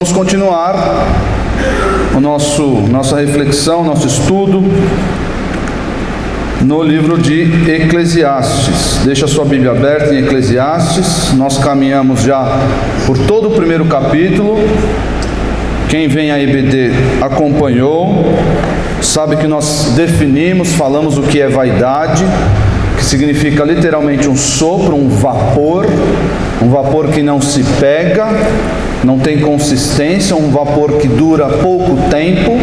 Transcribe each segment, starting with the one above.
Vamos continuar nossa reflexão, nosso estudo no livro de Eclesiastes. Deixa a sua Bíblia aberta em Eclesiastes. Nós caminhamos já por todo o primeiro capítulo. Quem vem à IBD acompanhou, sabe que nós falamos o que é vaidade, que significa literalmente um sopro, um vapor que não se pega, não tem consistência, um vapor que dura pouco tempo.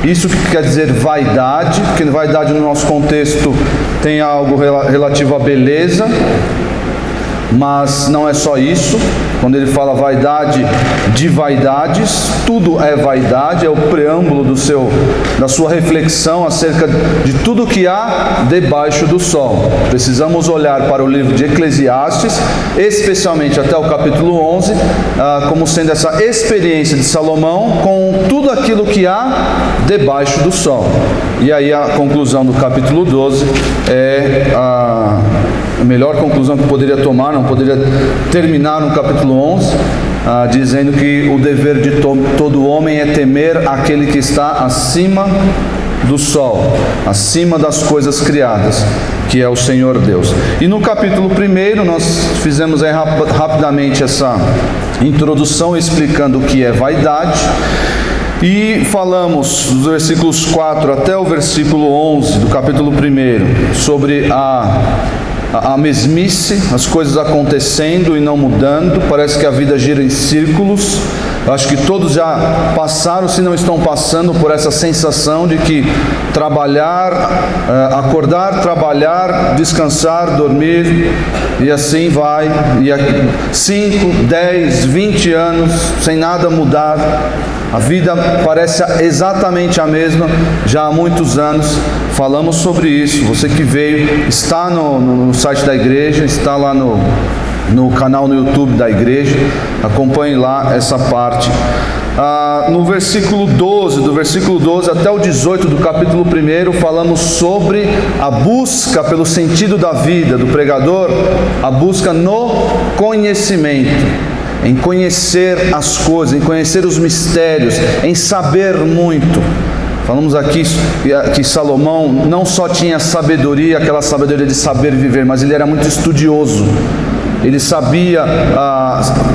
Isso que quer dizer vaidade, porque vaidade no nosso contexto tem algo relativo à beleza, mas não é só isso. Quando ele fala vaidade de vaidades, tudo é vaidade, é o preâmbulo da sua reflexão acerca de tudo que há debaixo do sol. Precisamos olhar para o livro de Eclesiastes, especialmente até o capítulo 11, como sendo essa experiência de Salomão com tudo aquilo que há debaixo do sol. E aí a conclusão do capítulo 12 é a melhor conclusão que poderia tomar, não poderia terminar no capítulo 11, dizendo que o dever de todo homem é temer aquele que está acima do sol, acima das coisas criadas, que é o Senhor Deus. E no capítulo 1 nós fizemos aí rapidamente essa introdução explicando o que é vaidade, e falamos dos versículos 4 até o versículo 11 do capítulo 1 sobre a mesmice, as coisas acontecendo e não mudando. Parece que a vida gira em círculos. Acho que todos já passaram, se não estão passando, por essa sensação de que trabalhar, acordar, trabalhar, descansar, dormir, e assim vai, e 5, 10, 20 anos sem nada mudar. A vida parece exatamente a mesma já há muitos anos. Falamos sobre isso. Você que veio, está no site da igreja, está lá no canal no YouTube da igreja. Acompanhe lá essa parte. No versículo 12, do versículo 12 até o 18 do capítulo 1, falamos sobre a busca pelo sentido da vida do pregador, a busca no conhecimento, em conhecer as coisas, em conhecer os mistérios, em saber muito. Falamos aqui que Salomão não só tinha sabedoria, aquela sabedoria de saber viver, mas ele era muito estudioso. Ele sabia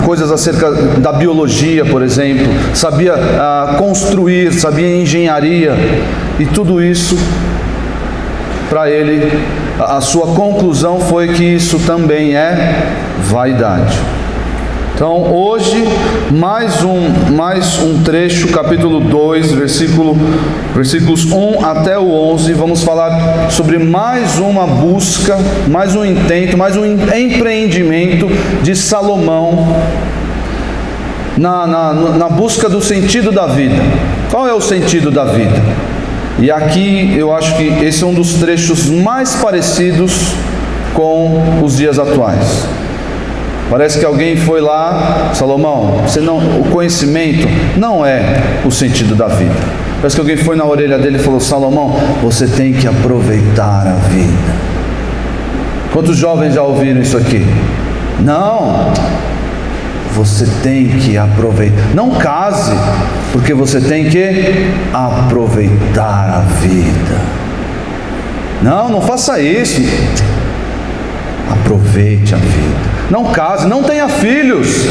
coisas acerca da biologia, por exemplo, sabia construir, sabia engenharia, e tudo isso, para ele, a sua conclusão foi que isso também é vaidade. Então hoje, mais um trecho, capítulo 2, versículos 1 até o 11, vamos falar sobre mais uma busca, mais um intento, mais um empreendimento de Salomão na busca do sentido da vida. Qual é o sentido da vida? E aqui eu acho que esse é um dos trechos mais parecidos com os dias atuais. Parece que alguém foi lá: Salomão, o conhecimento não é o sentido da vida. Parece que alguém foi na orelha dele e falou: Salomão, você tem que aproveitar a vida. Quantos jovens já ouviram isso aqui? Não, você tem que aproveitar. Não case, porque você tem que aproveitar a vida. Não faça isso. Aproveite a vida. Não case, não tenha filhos.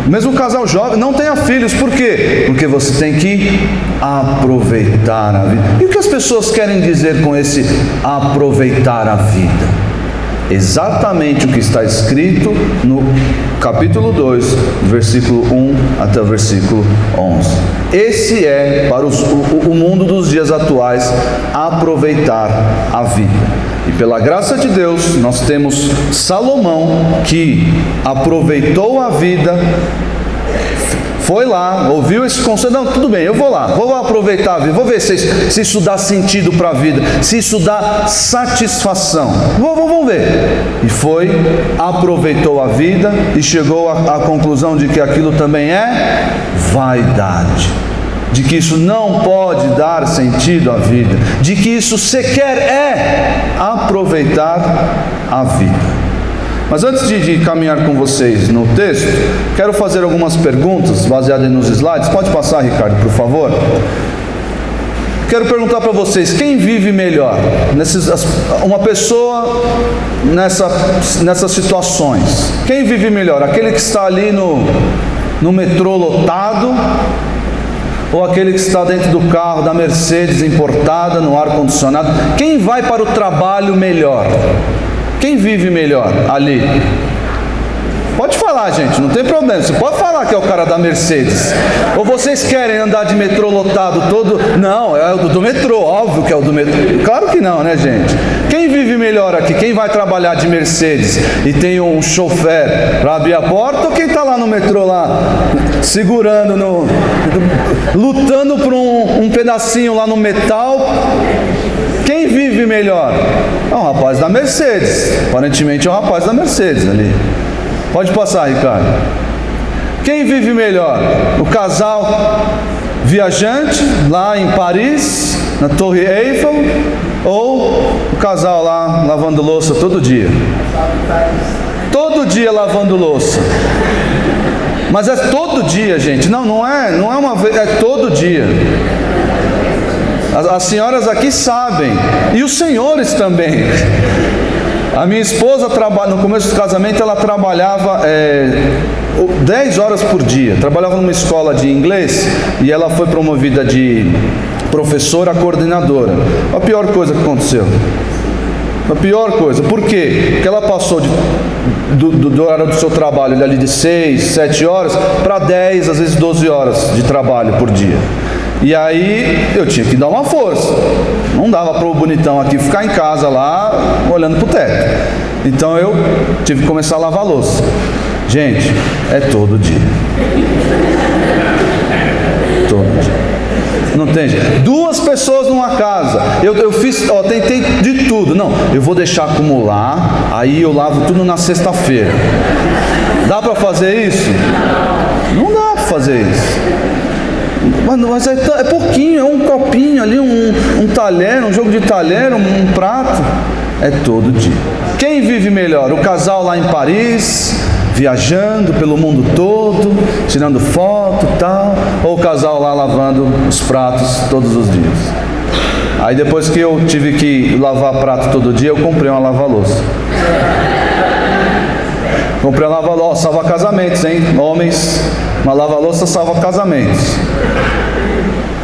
Mesmo casal jovem, não tenha filhos. Por quê? Porque você tem que aproveitar a vida. E o que as pessoas querem dizer com esse aproveitar a vida? Exatamente o que está escrito no capítulo 2, versículo 1 até o versículo 11. Esse é, para o mundo dos dias atuais, aproveitar a vida. E pela graça de Deus, nós temos Salomão, que aproveitou a vida, foi lá, ouviu esse conselho: não, tudo bem, eu vou lá, vou aproveitar a vida, vou ver se isso dá sentido para a vida, se isso dá satisfação, vamos ver. E foi, aproveitou a vida e chegou à conclusão de que aquilo também é vaidade, de que isso não pode dar sentido à vida, de que isso sequer é aproveitar a vida. Mas antes de caminhar com vocês no texto, quero fazer algumas perguntas baseadas nos slides. Pode passar, Ricardo, por favor? Quero perguntar para vocês, quem vive melhor? Uma pessoa nessas situações. Quem vive melhor? Aquele que está ali no metrô lotado, ou aquele que está dentro do carro da Mercedes importada, no ar-condicionado? Quem vai para o trabalho melhor? Quem vive melhor ali? Pode falar, gente, não tem problema. Você pode falar que é o cara da Mercedes. Ou vocês querem andar de metrô lotado todo? Não, é o do metrô, óbvio que é o do metrô. Claro que não, né, gente? Quem vive melhor aqui? Quem vai trabalhar de Mercedes e tem um chofer para abrir a porta, ou quem está lá no metrô, lá, segurando, lutando por um pedacinho lá no metal? Quem vive melhor? É o rapaz da Mercedes. Aparentemente é o rapaz da Mercedes ali. Pode passar, Ricardo. Quem vive melhor? O casal viajante lá em Paris, na Torre Eiffel, ou o casal lá lavando louça todo dia? Todo dia lavando louça. Mas é todo dia, gente. Não é uma vez, é todo dia. As senhoras aqui sabem, e os senhores também. A minha esposa no começo do casamento, ela trabalhava 10 horas por dia. Trabalhava numa escola de inglês e ela foi promovida de professora a coordenadora. A pior coisa que aconteceu. A pior coisa. Por quê? Porque ela passou do horário do seu trabalho ali de 6, 7 horas para 10, às vezes 12 horas de trabalho por dia. E aí eu tinha que dar uma força. Não dava para o bonitão aqui ficar em casa lá, olhando para o teto. Então eu tive que começar a lavar a louça. Gente, é todo dia. Todo dia. Não tem jeito. 2 pessoas numa casa. Eu fiz, tentei de tudo. Não, eu vou deixar acumular, aí eu lavo tudo na sexta-feira. Dá para fazer isso? Não dá para fazer isso. Mas é pouquinho, é um copinho ali, um talher, um jogo de talher, um prato. É todo dia. Quem vive melhor? O casal lá em Paris, viajando pelo mundo todo, tirando foto e tal, ou o casal lá lavando os pratos todos os dias? Aí depois que eu tive que lavar prato todo dia, eu comprei uma lava-louça. Comprei uma lava-louça, salva casamentos, hein? Homens, uma lava-louça salva casamentos.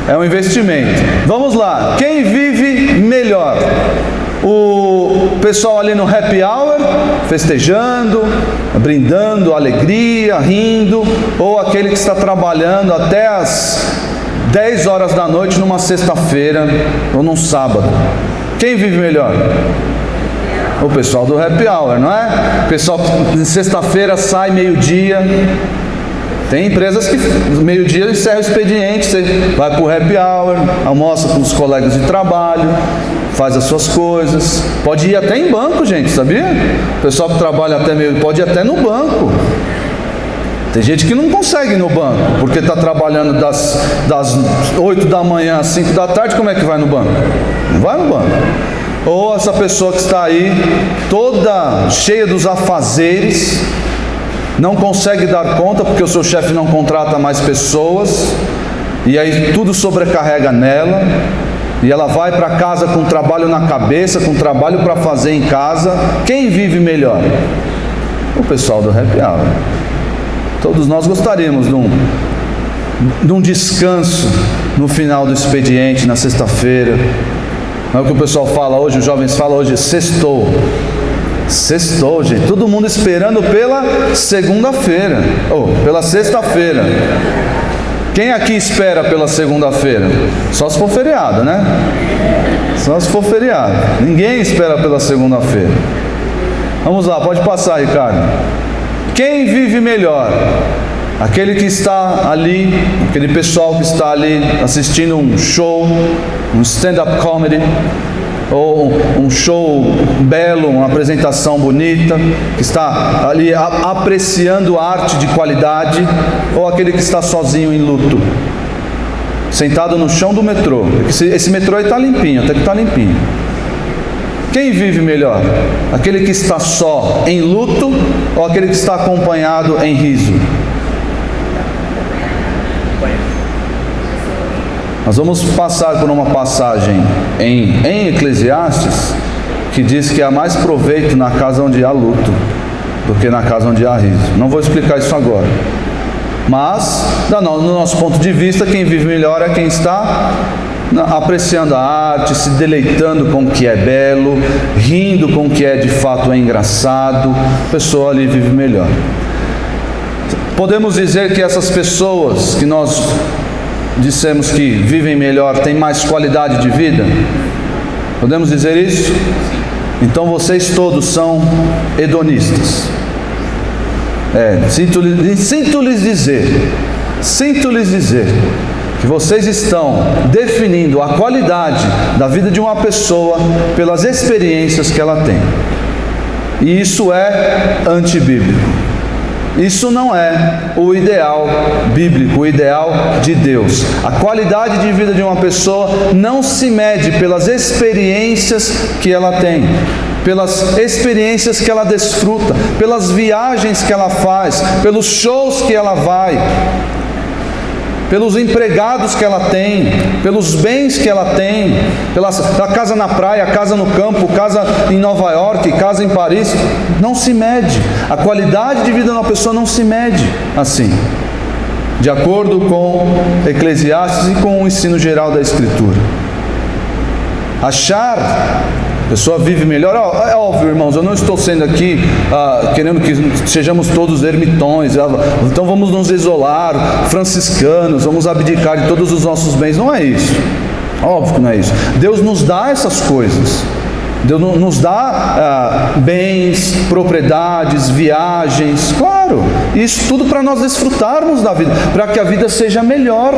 É um investimento. Vamos lá. Quem vive melhor? O pessoal ali no happy hour, festejando, brindando, alegria, rindo, ou aquele que está trabalhando até as 10 horas da noite numa sexta-feira ou num sábado? Quem vive melhor? O pessoal do happy hour, não é? O pessoal de sexta-feira sai meio-dia. Tem empresas que meio-dia encerra o expediente, você vai para o happy hour, almoça com os colegas de trabalho, faz as suas coisas. Pode ir até em banco, gente, sabia? O pessoal que trabalha até meio, pode ir até no banco. Tem gente que não consegue ir no banco, porque está trabalhando das 8 da manhã às 5 da tarde, como é que vai no banco? Não vai no banco. Ou essa pessoa que está aí, toda cheia dos afazeres, não consegue dar conta porque o seu chefe não contrata mais pessoas, e aí tudo sobrecarrega nela, e ela vai para casa com trabalho na cabeça, com trabalho para fazer em casa. Quem vive melhor? O pessoal do happy hour. Todos nós gostaríamos de um descanso no final do expediente, na sexta-feira. É o que o pessoal fala hoje, os jovens falam hoje, sextou. Sextou, gente. Todo mundo esperando pela segunda-feira, ou pela sexta-feira. Quem aqui espera pela segunda-feira? Só se for feriado, né? Só se for feriado. Ninguém espera pela segunda-feira. Vamos lá, pode passar, Ricardo. Quem vive melhor? Aquele que está ali, aquele pessoal que está ali assistindo um show, um stand-up comedy, ou um show belo, uma apresentação bonita, que está ali apreciando arte de qualidade, ou aquele que está sozinho em luto, sentado no chão do metrô. Esse metrô aí está limpinho, até que está limpinho. Quem vive melhor? Aquele que está só em luto ou aquele que está acompanhado em riso? Nós vamos passar por uma passagem em Eclesiastes que diz que há mais proveito na casa onde há luto do que na casa onde há riso. Não vou explicar isso agora. Mas, no nosso ponto de vista, quem vive melhor é quem está apreciando a arte, se deleitando com o que é belo, rindo com o que é de fato engraçado. A pessoa ali vive melhor. Podemos dizer que essas pessoas que nós dissemos que vivem melhor têm mais qualidade de vida? Podemos dizer isso? Então vocês todos são hedonistas. Sinto lhes dizer que vocês estão definindo a qualidade da vida de uma pessoa pelas experiências que ela tem. E isso é antibíblico. Isso não é o ideal bíblico, o ideal de Deus. A qualidade de vida de uma pessoa não se mede pelas experiências que ela tem, pelas experiências que ela desfruta, pelas viagens que ela faz, pelos shows que ela vai, pelos empregados que ela tem, pelos bens que ela tem, pela casa na praia, casa no campo, casa em Nova York, casa em Paris. Não se mede. A qualidade de vida de uma pessoa não se mede assim, de acordo com Eclesiastes e com o ensino geral da Escritura. Achar a pessoa vive melhor. É óbvio, irmãos, eu não estou sendo aqui querendo que sejamos todos ermitões, então vamos nos isolar, franciscanos, vamos abdicar de todos os nossos bens. Não é isso. Óbvio que não é isso. Deus nos dá essas coisas. Deus nos dá bens, propriedades, viagens, claro, isso tudo para nós desfrutarmos da vida, para que a vida seja melhor,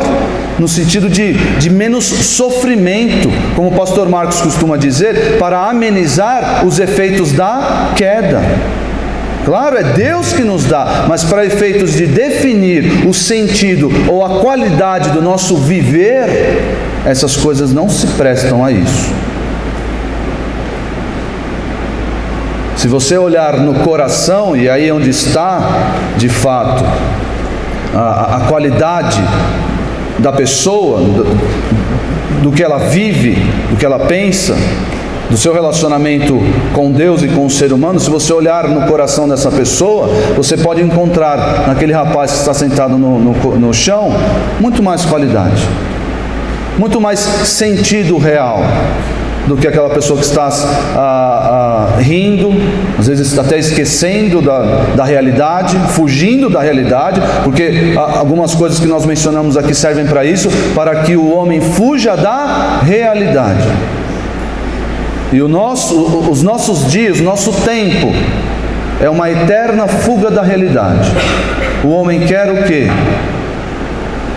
no sentido de menos sofrimento, como o pastor Marcos costuma dizer, para amenizar os efeitos da queda. Claro, é Deus que nos dá, mas para efeitos de definir o sentido ou a qualidade do nosso viver, essas coisas não se prestam a isso. Se você olhar no coração, e aí onde está, de fato, a qualidade da pessoa, do que ela vive, do que ela pensa, do seu relacionamento com Deus e com o ser humano, se você olhar no coração dessa pessoa, você pode encontrar naquele rapaz que está sentado no chão, muito mais qualidade, muito mais sentido real, do que aquela pessoa que está rindo, às vezes até esquecendo da realidade, fugindo da realidade, porque algumas coisas que nós mencionamos aqui servem para isso, para que o homem fuja da realidade. E os nossos dias, nosso tempo, é uma eterna fuga da realidade. O homem quer o quê?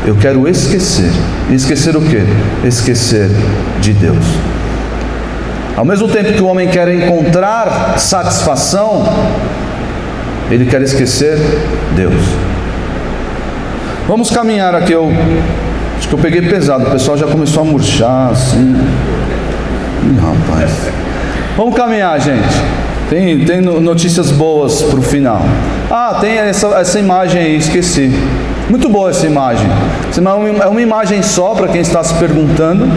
Eu quero esquecer. Esquecer o quê? Esquecer de Deus. Ao mesmo tempo que o homem quer encontrar satisfação, ele quer esquecer Deus. Vamos caminhar aqui. Acho que eu peguei pesado, o pessoal já começou a murchar assim. Rapaz. Vamos caminhar, gente. Tem notícias boas para o final. Tem essa imagem aí, esqueci. Muito boa essa imagem. É uma imagem só, para quem está se perguntando.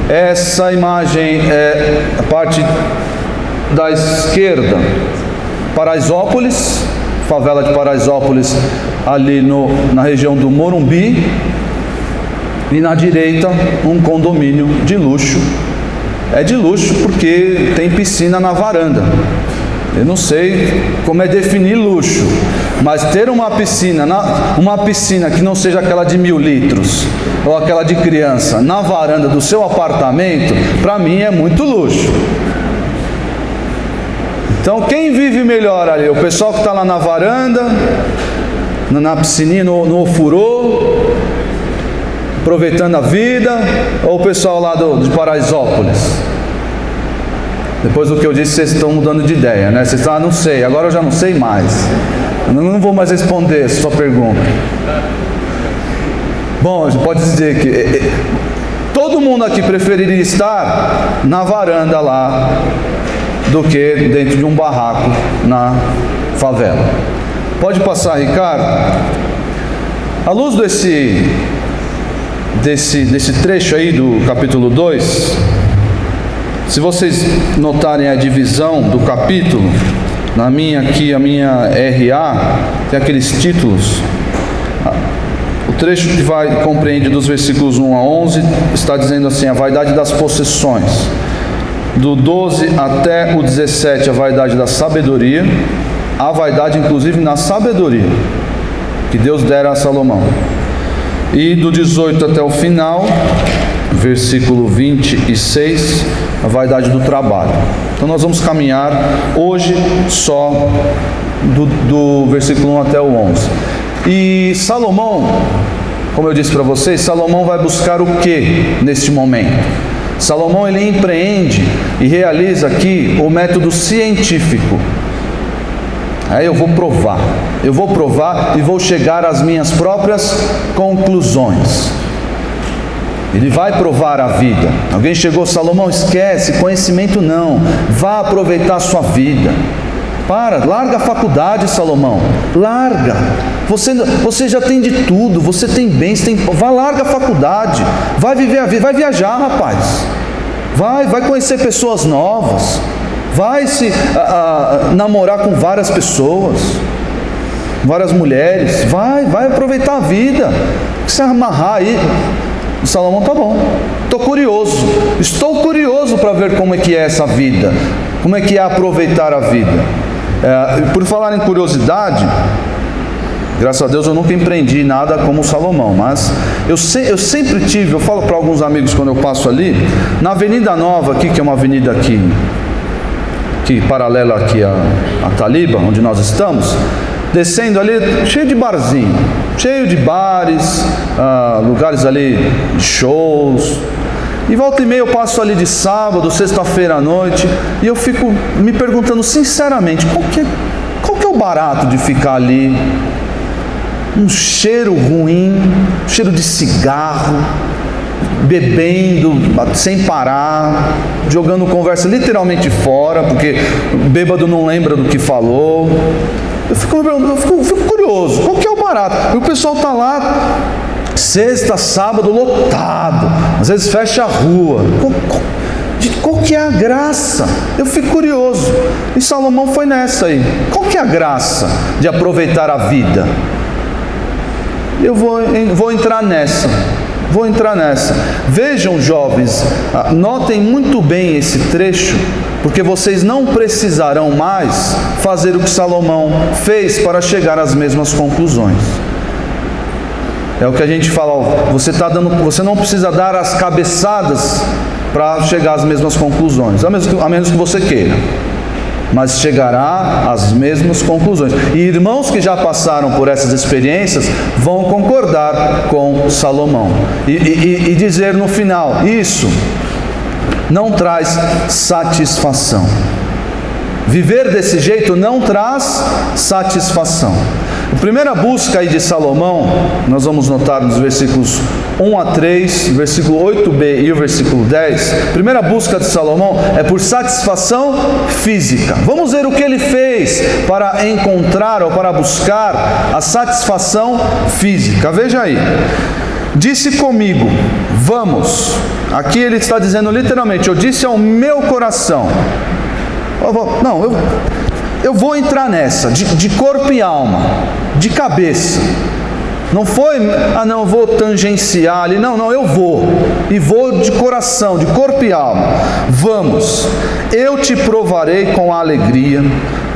Essa imagem é a parte da esquerda, Paraisópolis, favela de Paraisópolis, ali na região do Morumbi, e na direita um condomínio de luxo. É de luxo porque tem piscina na varanda. Eu não sei como é definir luxo, mas ter uma piscina que não seja aquela de 1000 litros, ou aquela de criança, na varanda do seu apartamento, para mim é muito luxo. Então quem vive melhor ali? O pessoal que está lá na varanda, na piscininha, no ofurô, aproveitando a vida, ou o pessoal lá de Paraisópolis? Depois do que eu disse, vocês estão mudando de ideia, né? Vocês estão, não sei, agora eu já não sei mais. Eu não vou mais responder essa sua pergunta. Bom, a gente pode dizer que todo mundo aqui preferiria estar na varanda lá do que dentro de um barraco na favela. Pode passar, Ricardo? À luz desse trecho aí do capítulo 2, se vocês notarem a divisão do capítulo, a minha RA, tem aqueles títulos. O trecho que compreende dos versículos 1 a 11, está dizendo assim: a vaidade das possessões. Do 12 até o 17, a vaidade da sabedoria. A vaidade, inclusive, na sabedoria que Deus dera a Salomão. E do 18 até o final, versículo 26, a vaidade do trabalho. Então nós vamos caminhar hoje só do versículo 1 até o 11. E Salomão, como eu disse para vocês, Salomão vai buscar o que neste momento? Salomão, ele empreende e realiza aqui o método científico. Aí eu vou provar e vou chegar às minhas próprias conclusões. Ele vai provar a vida. Alguém chegou: Salomão, esquece, conhecimento não, vá aproveitar a sua vida. Larga a faculdade, Salomão, larga. Você já tem de tudo, você tem bens, larga a faculdade, vai viver a vida, vai viajar, rapaz. Vai conhecer pessoas novas, vai namorar com várias pessoas, várias mulheres, vai aproveitar a vida. Se amarrar aí. E Salomão: tá bom, estou curioso para ver como é que é essa vida, como é que é aproveitar a vida. Por falar em curiosidade, graças a Deus eu nunca empreendi nada como Salomão, mas eu sempre tive, eu falo para alguns amigos quando eu passo ali, na Avenida Nova aqui, que é uma avenida aqui paralela aqui a Taliba, onde nós estamos, descendo ali, cheio de barzinho, cheio de bares, lugares ali de shows. E volta e meia eu passo ali de sábado, sexta-feira à noite, e eu fico me perguntando sinceramente, qual que é o barato de ficar ali? Um cheiro ruim, cheiro de cigarro, bebendo sem parar, jogando conversa literalmente fora, porque o bêbado não lembra do que falou. Eu fico curioso, qual que é o barato? E o pessoal está lá, sexta, sábado, lotado, às vezes fecha a rua. Qual que é a graça? Eu fico curioso. E Salomão foi nessa aí. Qual que é a graça de aproveitar a vida? Eu vou entrar nessa. Vejam, jovens, notem muito bem esse trecho, porque vocês não precisarão mais fazer o que Salomão fez para chegar às mesmas conclusões. É o que a gente fala, você não precisa dar as cabeçadas para chegar às mesmas conclusões, a menos que você queira, mas chegará às mesmas conclusões. E irmãos que já passaram por essas experiências vão concordar com Salomão e dizer no final: isso não traz satisfação. Viver desse jeito não traz satisfação. A primeira busca aí de Salomão, nós vamos notar nos versículos 1 a 3, versículo 8b e o versículo 10, a primeira busca de Salomão é por satisfação física. Vamos ver o que ele fez para encontrar ou para buscar a satisfação física. Veja aí: disse comigo, vamos. Aqui ele está dizendo literalmente: eu disse ao meu coração. Eu vou entrar nessa, de corpo e alma, de cabeça. Não foi, não, eu vou tangenciar ali. Não, eu vou. E vou de coração, de corpo e alma. Vamos, eu te provarei com a alegria.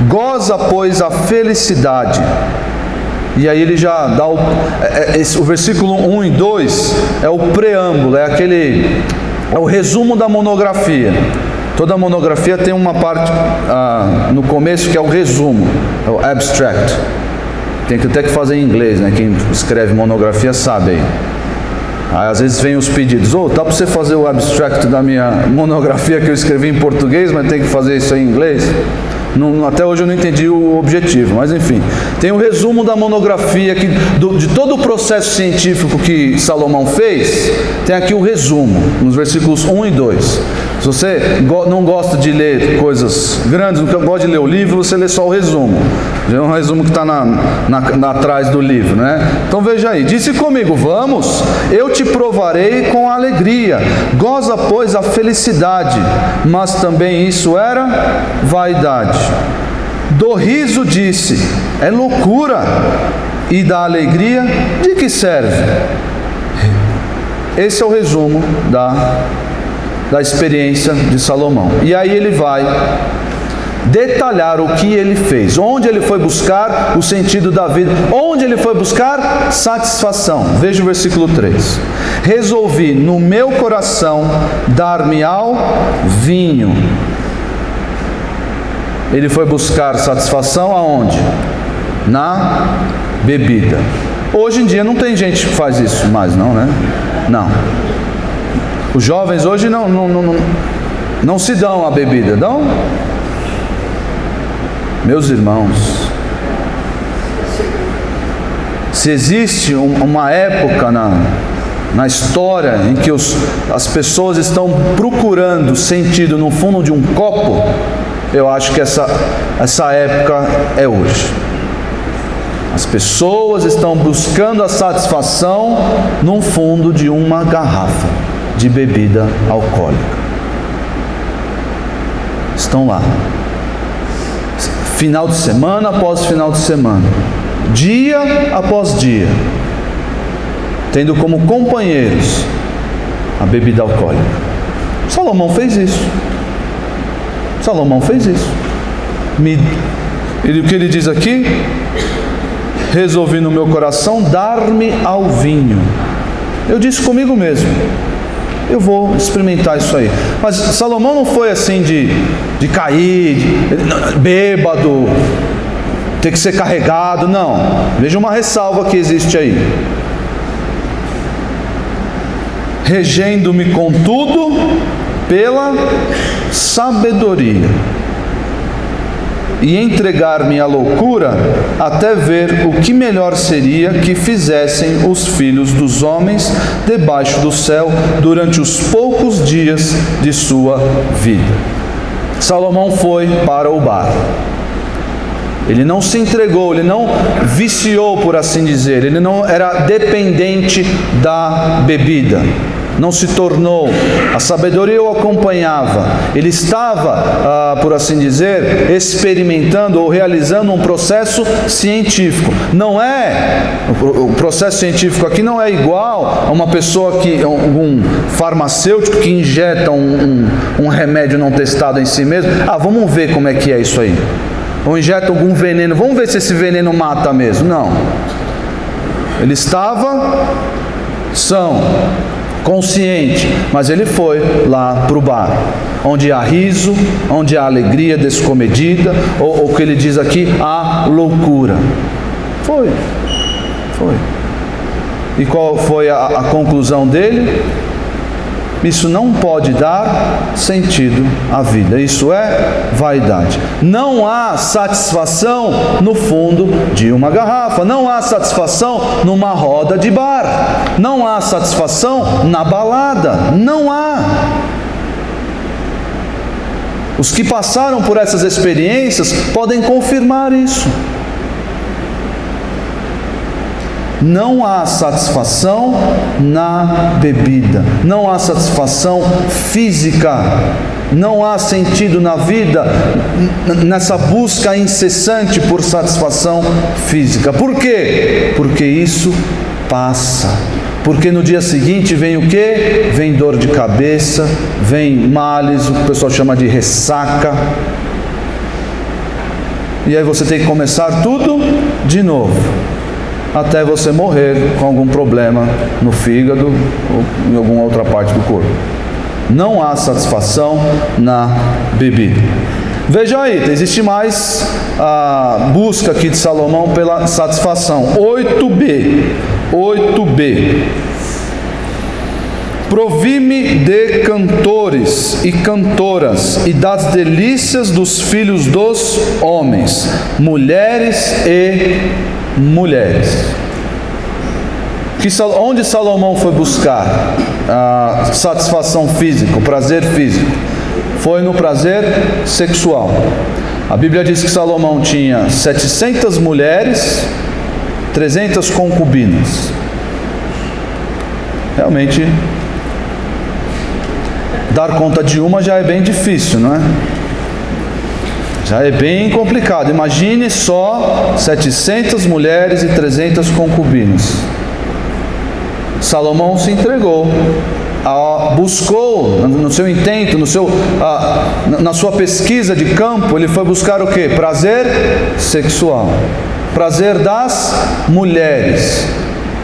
Goza, pois, a felicidade. E aí ele já dá o versículo 1 e 2 é o preâmbulo, é o resumo da monografia. Toda monografia tem uma parte no começo que é o resumo, é o abstract. Tem até que fazer em inglês, né? Quem escreve monografia sabe aí. Aí às vezes vem os pedidos: tá para você fazer o abstract da minha monografia que eu escrevi em português, mas tem que fazer isso aí em inglês? Até hoje eu não entendi o objetivo, mas enfim. Tem o resumo da monografia, de todo o processo científico que Salomão fez, tem aqui o resumo, nos versículos 1 e 2. Se você não gosta de ler coisas grandes, não gosta de ler o livro, você lê só o resumo. Já é um resumo que está atrás do livro, né? Então veja aí, disse comigo, vamos, eu te provarei com alegria, goza pois a felicidade, mas também isso era vaidade. Do riso disse, é loucura, e da alegria, de que serve? Esse é o resumo da experiência de Salomão. E aí ele vai detalhar o que ele fez, onde ele foi buscar o sentido da vida, onde ele foi buscar satisfação. Veja o versículo 3. Resolvi no meu coração dar-me ao vinho. Ele foi buscar satisfação aonde? Na bebida. Hoje em dia não tem gente que faz isso mais, não, né? Não. Os jovens hoje não se dão a bebida, dão? Meus irmãos, se existe uma época na história em que as pessoas estão procurando sentido no fundo de um copo, eu acho que essa época é hoje. As pessoas estão buscando a satisfação no fundo de uma garrafa de bebida alcoólica. Estão lá. Final de semana após final de semana. Dia após dia. Tendo como companheiros a bebida alcoólica. Salomão fez isso. Salomão fez isso. O que ele diz aqui? Resolvi no meu coração dar-me ao vinho. Eu disse comigo mesmo, eu vou experimentar isso aí. Mas Salomão não foi assim de cair, bêbado, ter que ser carregado, não. Veja uma ressalva que existe aí. Regendo-me contudo pela sabedoria, e entregar-me à loucura, até ver o que melhor seria que fizessem os filhos dos homens debaixo do céu durante os poucos dias de sua vida. Salomão foi para o bar. Ele não se entregou, ele não viciou, por assim dizer, ele não era dependente da bebida. Não se tornou, a sabedoria o acompanhava, ele estava, por assim dizer, experimentando ou realizando um processo científico. Não é, o processo científico aqui não é igual a uma pessoa um farmacêutico que injeta um remédio não testado em si mesmo. Vamos ver como é que é isso aí. Ou injeta algum veneno, vamos ver se esse veneno mata mesmo. Não. Ele estava consciente, mas ele foi lá para o bar, onde há riso, onde há alegria descomedida, ou o que ele diz aqui, há loucura. Foi. E qual foi a conclusão dele? Isso não pode dar sentido à vida. Isso é vaidade. Não há satisfação no fundo de uma garrafa. Não há satisfação numa roda de bar. Não há satisfação na balada. Não há. Os que passaram por essas experiências podem confirmar isso. Não há satisfação na bebida, não há satisfação física, não há sentido na vida nessa busca incessante por satisfação física. Por quê? Porque isso passa. Porque no dia seguinte vem o quê? Vem dor de cabeça, vem males, o que o pessoal chama de ressaca. E aí você tem que começar tudo de novo, até você morrer com algum problema no fígado ou em alguma outra parte do corpo. Não há satisfação na bebida. Veja aí, existe mais a busca aqui de Salomão pela satisfação. 8b. Provi-me de cantores e cantoras e das delícias dos filhos dos homens, mulheres e mulheres. Onde Salomão foi buscar a satisfação física, o prazer físico? Foi no prazer sexual. A Bíblia diz que Salomão tinha 700 mulheres, 300 concubinas. Realmente, dar conta de uma já é bem difícil, não é? Já é bem complicado. Imagine só 700 mulheres e 300 concubinas. Salomão se entregou, buscou no seu intento, na sua pesquisa de campo, ele foi buscar o quê? Prazer sexual, prazer das mulheres.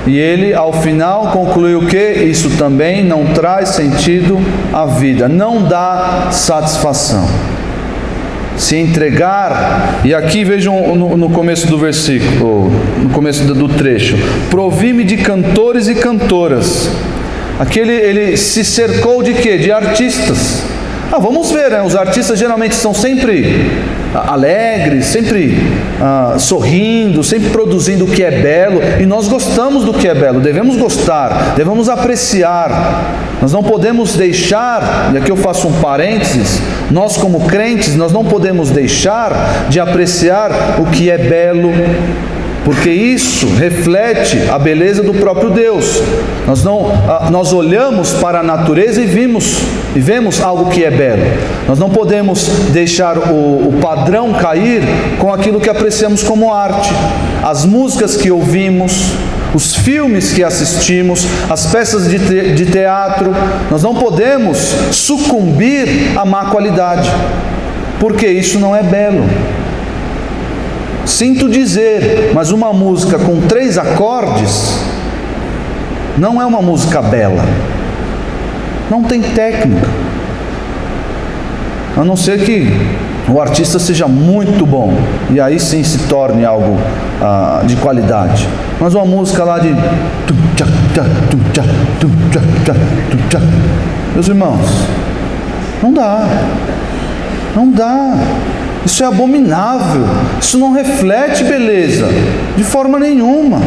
E ele, ao final, concluiu que isso também não traz sentido à vida, não dá satisfação. Se entregar, e aqui vejam no começo do versículo, no começo do trecho: provi-me de cantores e cantoras. Aqui ele se cercou de quê? De artistas. Vamos ver, né? Os artistas geralmente são sempre alegres, sempre sorrindo, sempre produzindo o que é belo, e nós gostamos do que é belo, devemos gostar, devemos apreciar. Nós não podemos deixar, e aqui eu faço um parênteses, nós como crentes, nós não podemos deixar de apreciar o que é belo, porque isso reflete a beleza do próprio Deus. Nós olhamos para a natureza e vemos algo que é belo. Nós não podemos deixar o padrão cair com aquilo que apreciamos como arte. As músicas que ouvimos, os filmes que assistimos, as peças de teatro, nós não podemos sucumbir à má qualidade, porque isso não é belo. Sinto dizer, mas uma música com 3 acordes não é uma música bela. Não tem técnica. A não ser que o artista seja muito bom, e aí sim se torne algo de qualidade. Mas uma música lá de... Meus irmãos, não dá. Não dá. Isso é abominável, isso não reflete beleza, de forma nenhuma.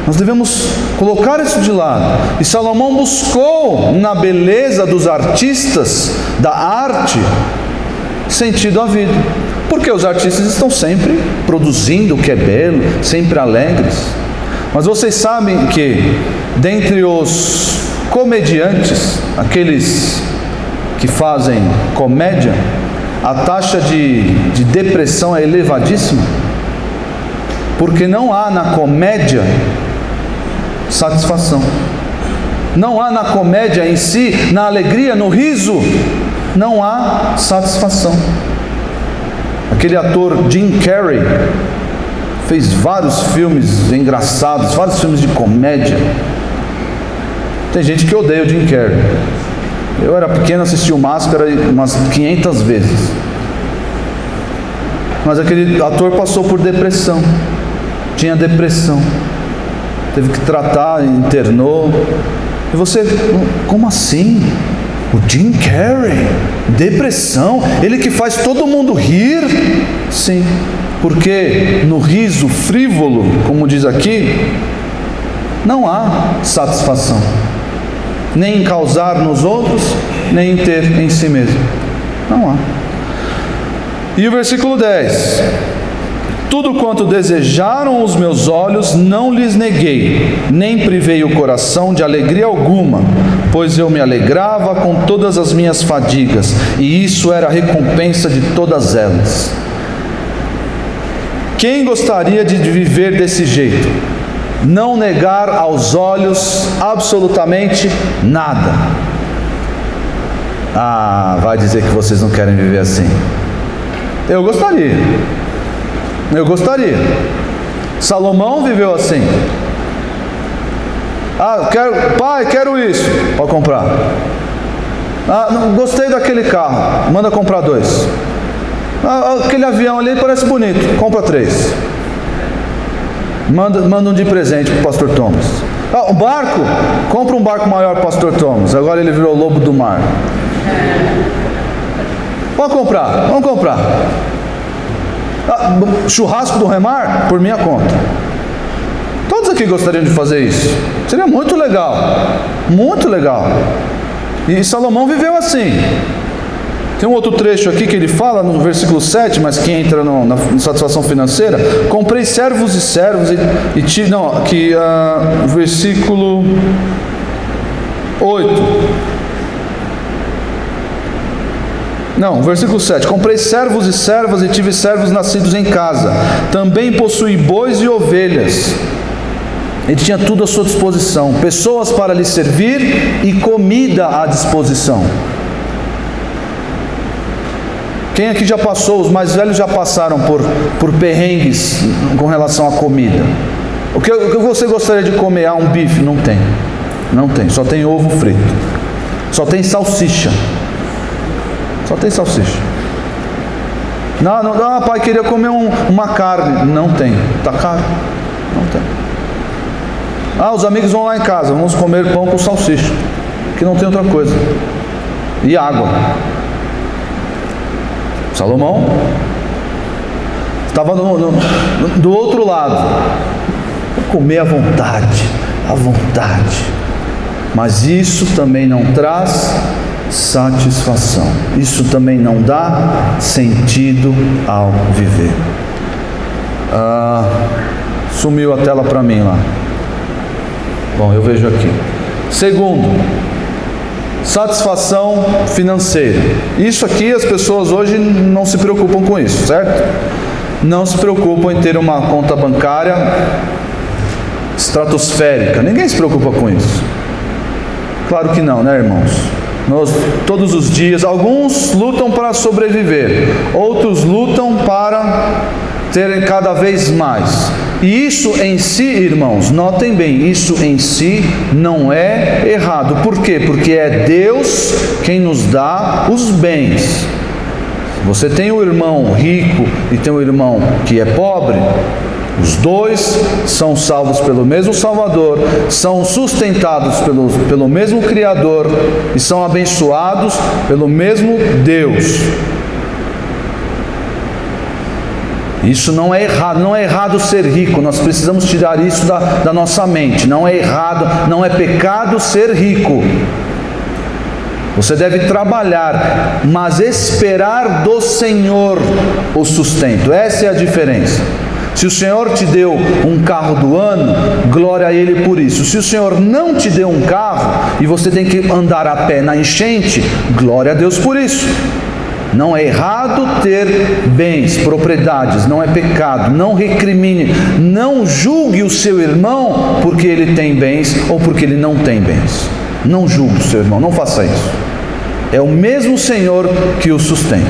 Nós devemos colocar isso de lado. E Salomão buscou na beleza dos artistas, da arte, sentido à vida. Porque os artistas estão sempre produzindo o que é belo, sempre alegres. Mas vocês sabem que, dentre os comediantes, aqueles que fazem comédia, a taxa de depressão é elevadíssima, porque não há na comédia satisfação. Não há na comédia em si, na alegria, no riso, não há satisfação. Aquele ator Jim Carrey fez vários filmes engraçados, vários filmes de comédia. Tem gente que odeia o Jim Carrey. Eu era pequeno, assisti o Máscara umas 500 vezes. Mas aquele ator passou por depressão. Tinha depressão. Teve que tratar, internou. E você, como assim? O Jim Carrey, depressão, ele que faz todo mundo rir? Sim, porque no riso frívolo, como diz aqui, não há satisfação. Nem em causar nos outros, nem em ter em si mesmo. Não há. E o versículo 10: tudo quanto desejaram os meus olhos, não lhes neguei, nem privei o coração de alegria alguma, pois eu me alegrava com todas as minhas fadigas, e isso era a recompensa de todas elas. Quem gostaria de viver desse jeito? Não negar aos olhos absolutamente nada. Vai dizer que vocês não querem viver assim. Eu gostaria. Salomão viveu assim. Pai, quero isso. Pode comprar. Não gostei daquele carro. Manda comprar 2. Aquele avião ali parece bonito. Compra 3. Mandam de presente para o pastor Thomas. Um barco? Compra um barco maior para o pastor Thomas. Agora ele virou lobo do mar. Vamos comprar. Churrasco do Remar? Por minha conta. Todos aqui gostariam de fazer isso. Seria muito legal. Muito legal. E Salomão viveu assim. Tem um outro trecho aqui que ele fala no versículo 7, mas que entra na satisfação financeira. Comprei servos e servos e tive... Não, aqui versículo 8. Não, versículo 7. Comprei servos e servas e tive servos nascidos em casa. Também possuí bois e ovelhas. Ele tinha tudo à sua disposição. Pessoas para lhe servir e comida à disposição. Quem aqui já passou, os mais velhos já passaram por perrengues com relação à comida? O que você gostaria de comer? Um bife? Não tem. Não tem, só tem ovo frito. Só tem salsicha. Só tem salsicha. Não, pai, queria comer uma carne. Não tem, está caro. Não tem. Os amigos vão lá em casa, vamos comer pão com salsicha, que não tem outra coisa. E água. Salomão estava do outro lado. Vou comer à vontade. Mas isso também não traz satisfação. Isso também não dá sentido ao viver. Sumiu a tela para mim lá. Bom, eu vejo aqui. Segundo, satisfação financeira. Isso aqui as pessoas hoje não se preocupam com isso, certo? Não se preocupam em ter uma conta bancária estratosférica. Ninguém se preocupa com isso. Claro que não, né, irmãos? Nós, todos os dias, alguns lutam para sobreviver, outros lutam para terem cada vez mais. E isso em si, irmãos, notem bem, isso em si não é errado. Por quê? Porque é Deus quem nos dá os bens. Você tem um irmão rico e tem um irmão que é pobre, os dois são salvos pelo mesmo Salvador, são sustentados pelo mesmo Criador e são abençoados pelo mesmo Deus. Isso não é errado, não é errado ser rico, nós precisamos tirar isso da nossa mente. Não é errado, não é pecado ser rico. Você deve trabalhar, mas esperar do Senhor o sustento. Essa é a diferença. Se o Senhor te deu um carro do ano, glória a Ele por isso. Se o Senhor não te deu um carro e você tem que andar a pé na enchente, glória a Deus por isso. Não é errado ter bens, propriedades, não é pecado, não recrimine, não julgue o seu irmão porque ele tem bens ou porque ele não tem bens. Não julgue o seu irmão, não faça isso. É o mesmo Senhor que o sustenta.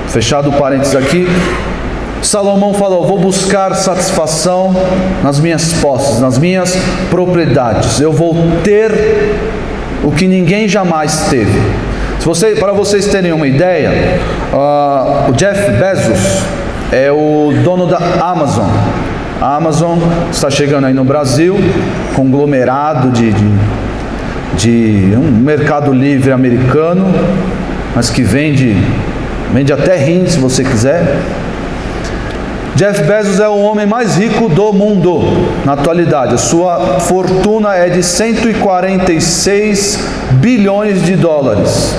Fechado o parênteses aqui, Salomão falou: vou buscar satisfação nas minhas posses, nas minhas propriedades. Eu vou ter o que ninguém jamais teve. Para vocês terem uma ideia, o Jeff Bezos é o dono da Amazon. A Amazon está chegando aí no Brasil, conglomerado de um mercado livre americano, mas que vende até rim, se você quiser. Jeff Bezos é o homem mais rico do mundo na atualidade. A sua fortuna é de 146 bilhões de dólares.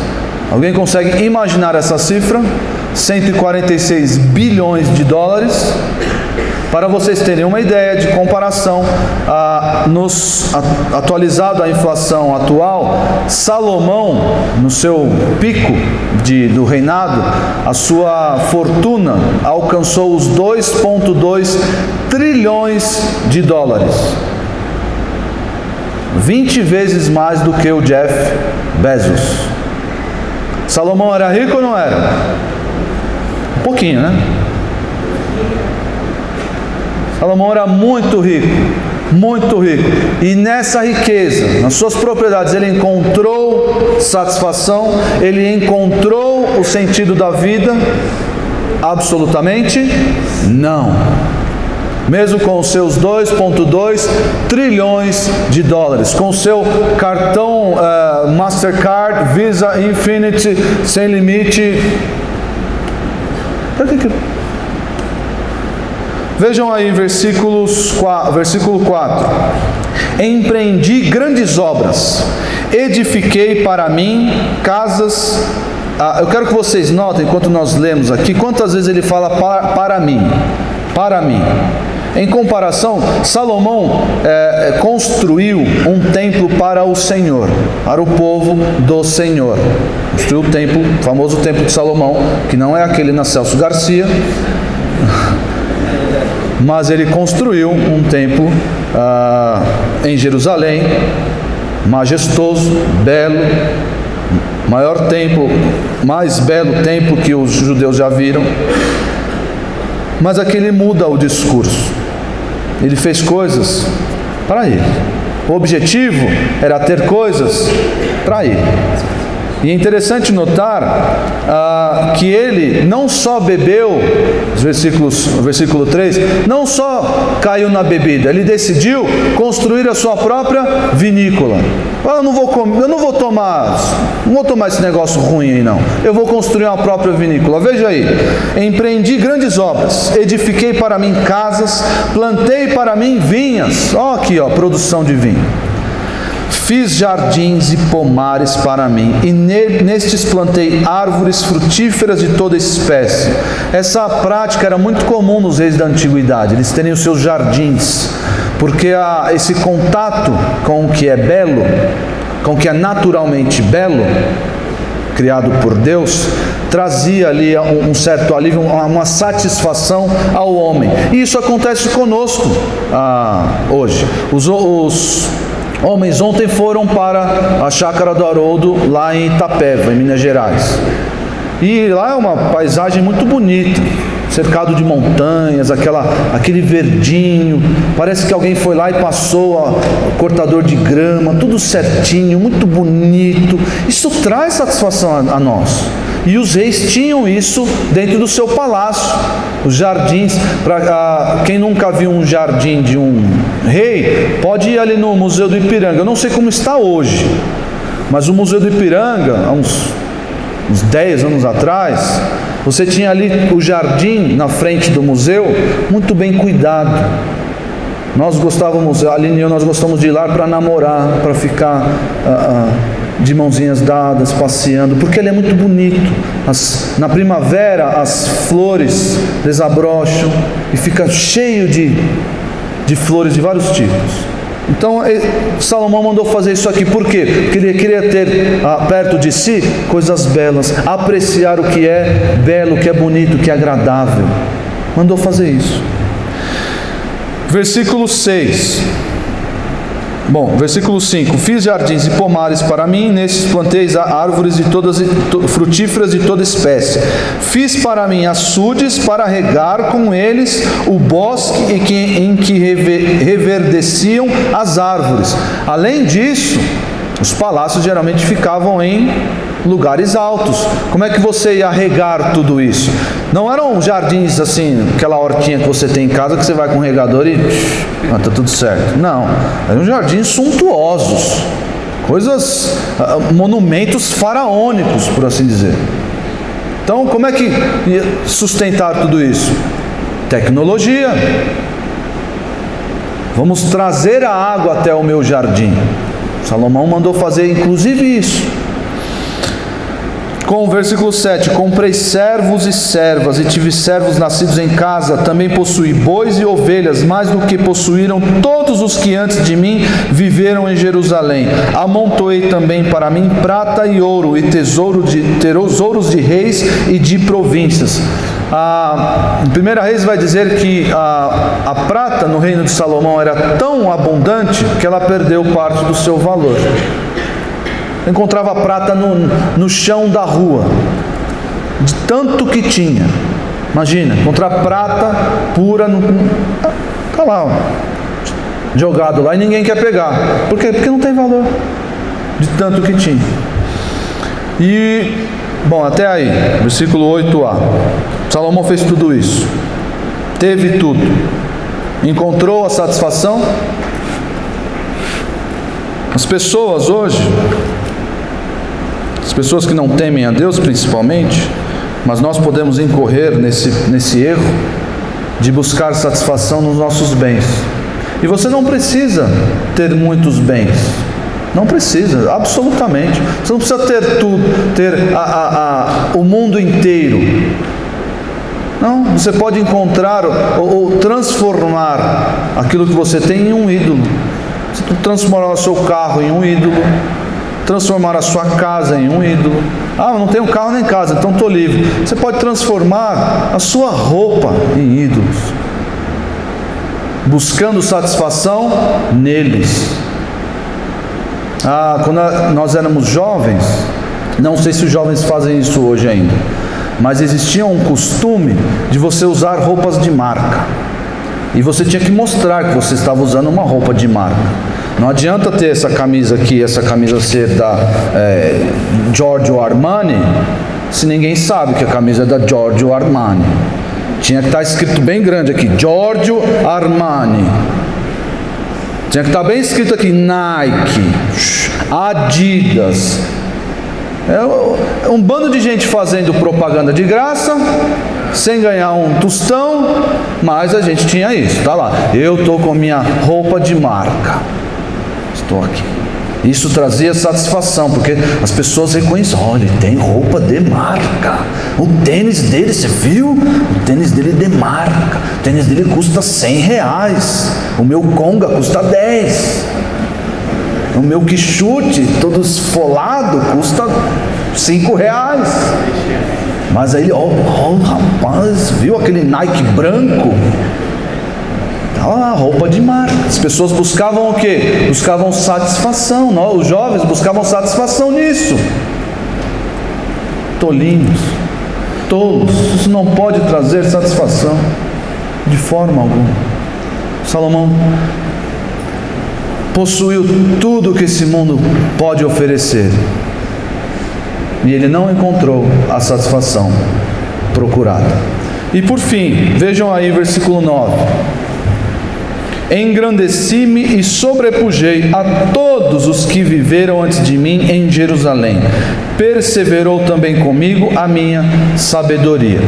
Alguém consegue imaginar essa cifra? 146 bilhões de dólares. Para vocês terem uma ideia de comparação, atualizado a inflação atual, Salomão, no seu pico do reinado, a sua fortuna alcançou os 2,2 trilhões de dólares. 20 vezes mais do que o Jeff Bezos. Salomão era rico ou não era? Um pouquinho, né? Salomão era muito rico, e nessa riqueza, nas suas propriedades, ele encontrou satisfação, ele encontrou o sentido da vida? Absolutamente não. mesmo com os seus 2,2 trilhões de dólares, com o seu cartão Mastercard, Visa, Infinity, sem limite. Vejam aí versículo 4. Empreendi grandes obras, edifiquei para mim casas. Eu quero que vocês notem, enquanto nós lemos aqui, quantas vezes ele fala para mim. Para mim. Em comparação, Salomão construiu um templo para o Senhor, para o povo do Senhor. Construiu o templo, o famoso templo de Salomão, que não é aquele na Celso Garcia, mas ele construiu um templo em Jerusalém, majestoso, belo, maior templo, mais belo templo que os judeus já viram. Mas aqui ele muda o discurso. Ele fez coisas para ele. O objetivo era ter coisas para ele. E é interessante notar que ele não só bebeu, versículo 3, não só caiu na bebida, ele decidiu construir a sua própria vinícola. Eu não vou tomar esse negócio ruim aí não. Eu vou construir uma própria vinícola. Veja aí, empreendi grandes obras, edifiquei para mim casas, plantei para mim vinhas. Olha aqui, produção de vinho. Fiz jardins e pomares para mim, e nestes plantei árvores frutíferas de toda espécie. Essa prática era muito comum nos reis da antiguidade, eles terem os seus jardins, porque esse contato com o que é belo, com o que é naturalmente belo, criado por Deus, trazia ali um certo alívio, uma satisfação ao homem. E isso acontece conosco hoje. Os homens ontem foram para a Chácara do Haroldo, lá em Itapeva, em Minas Gerais. E lá é uma paisagem muito bonita, cercado de montanhas, aquele verdinho. Parece que alguém foi lá e passou cortador de grama, tudo certinho, muito bonito. Isso traz satisfação a nós. E os reis tinham isso dentro do seu palácio. Os jardins, para quem nunca viu um jardim de um rei, pode ir ali no Museu do Ipiranga. Eu não sei como está hoje, mas o Museu do Ipiranga, há uns 10 anos atrás, você tinha ali o jardim na frente do museu, muito bem cuidado. Nós gostávamos, a Aline e eu, nós gostamos de ir lá para namorar, para ficar de mãozinhas dadas, passeando, porque ele é muito bonito. Na primavera as flores desabrocham e fica cheio de flores de vários tipos. Então Salomão mandou fazer isso aqui, por quê? Porque ele queria ter perto de si coisas belas, apreciar o que é belo, o que é bonito, o que é agradável. Mandou fazer isso. Versículo 6. Versículo 5. Fiz jardins e pomares para mim, nesses plantei árvores frutíferas de toda espécie. Fiz para mim açudes para regar com eles o bosque em que reverdeciam as árvores. Além disso, os palácios geralmente ficavam em lugares altos. Como é que você ia regar tudo isso? Não eram jardins assim, aquela hortinha que você tem em casa que você vai com o regador e está tudo certo. Não, eram jardins suntuosos, monumentos faraônicos, por assim dizer. Então, como é que ia sustentar tudo isso? Tecnologia. Vamos trazer a água até o meu jardim. Salomão mandou fazer inclusive isso. Com o versículo 7, comprei servos e servas, e tive servos nascidos em casa, também possuí bois e ovelhas, mais do que possuíram todos os que antes de mim viveram em Jerusalém. Amontoei também para mim prata e ouro, e tesouros de reis e de províncias. Em 1 Reis vai dizer que a prata no reino de Salomão era tão abundante que ela perdeu parte do seu valor. Encontrava prata no chão da rua, de tanto que tinha. Imagina, encontrar prata pura, está lá, jogado lá, e ninguém quer pegar. Por quê? Porque não tem valor, de tanto que tinha. E, até aí, versículo 8a. Salomão fez tudo isso, teve tudo. Encontrou a satisfação? As pessoas hoje, as pessoas que não temem a Deus principalmente, mas nós podemos incorrer nesse erro de buscar satisfação nos nossos bens. E você não precisa ter muitos bens. Não precisa, absolutamente. Você não precisa ter tudo, ter o mundo inteiro. Não, você pode encontrar ou transformar aquilo que você tem em um ídolo. Você transformar o seu carro em um ídolo, transformar a sua casa em um ídolo. Ah, eu não tenho carro nem casa, então estou livre. Você pode transformar a sua roupa em ídolos, buscando satisfação neles. Quando nós éramos jovens, não sei se os jovens fazem isso hoje ainda, mas existia um costume de você usar roupas de marca. E você tinha que mostrar que você estava usando uma roupa de marca. Não adianta ter essa camisa aqui, essa camisa ser da Giorgio Armani, se ninguém sabe que a camisa é da Giorgio Armani. Tinha que estar escrito bem grande aqui, Giorgio Armani. Tinha que estar bem escrito aqui, Nike, Adidas. É um bando de gente fazendo propaganda de graça, sem ganhar um tostão, mas a gente tinha isso, tá lá. Eu estou com minha roupa de marca. Estou aqui. Isso trazia satisfação, porque as pessoas reconheciam, olha, ele tem roupa de marca. O tênis dele, você viu? O tênis dele é de marca. O tênis dele custa R$100. O meu Conga custa 10. O meu quichute, todo esfolado, custa R$5. Mas aí, rapaz, viu aquele Nike branco? Roupa de marca. As pessoas buscavam o quê? Buscavam satisfação. Os jovens buscavam satisfação nisso. Tolinhos, tolos. Isso não pode trazer satisfação de forma alguma. Salomão possuiu tudo que esse mundo pode oferecer, e ele não encontrou a satisfação procurada. E por fim, vejam aí versículo 9: engrandeci-me e sobrepujei a todos os que viveram antes de mim em Jerusalém. Perseverou também comigo a minha sabedoria.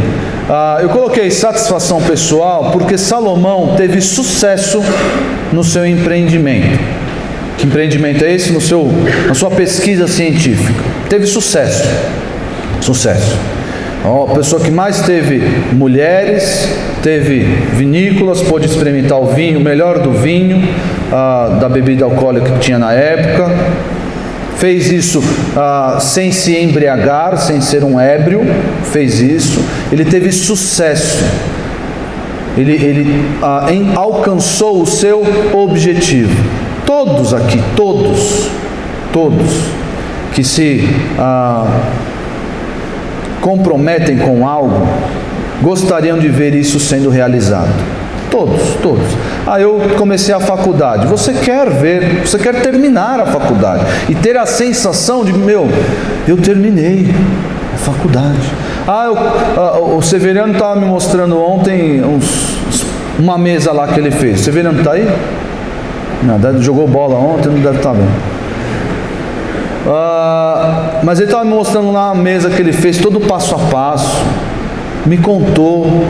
Eu coloquei satisfação pessoal porque Salomão teve sucesso no seu empreendimento. Que empreendimento é esse? Na sua pesquisa científica. Teve sucesso. A pessoa que mais teve mulheres, teve vinícolas, pôde experimentar o vinho, o melhor do vinho, da bebida alcoólica que tinha na época. Fez isso sem se embriagar, sem ser um ébrio. Fez isso. Ele teve sucesso. Ele alcançou o seu objetivo. Todos aqui, todos que se comprometem com algo, gostariam de ver isso sendo realizado. Todos. Eu comecei a faculdade. Você quer terminar a faculdade e ter a sensação de, eu terminei a faculdade. O Severiano estava me mostrando ontem uma mesa lá que ele fez. O Severiano está aí? Não, jogou bola ontem, não deve estar bem. Mas ele estava me mostrando lá uma mesa que ele fez, todo passo a passo, me contou.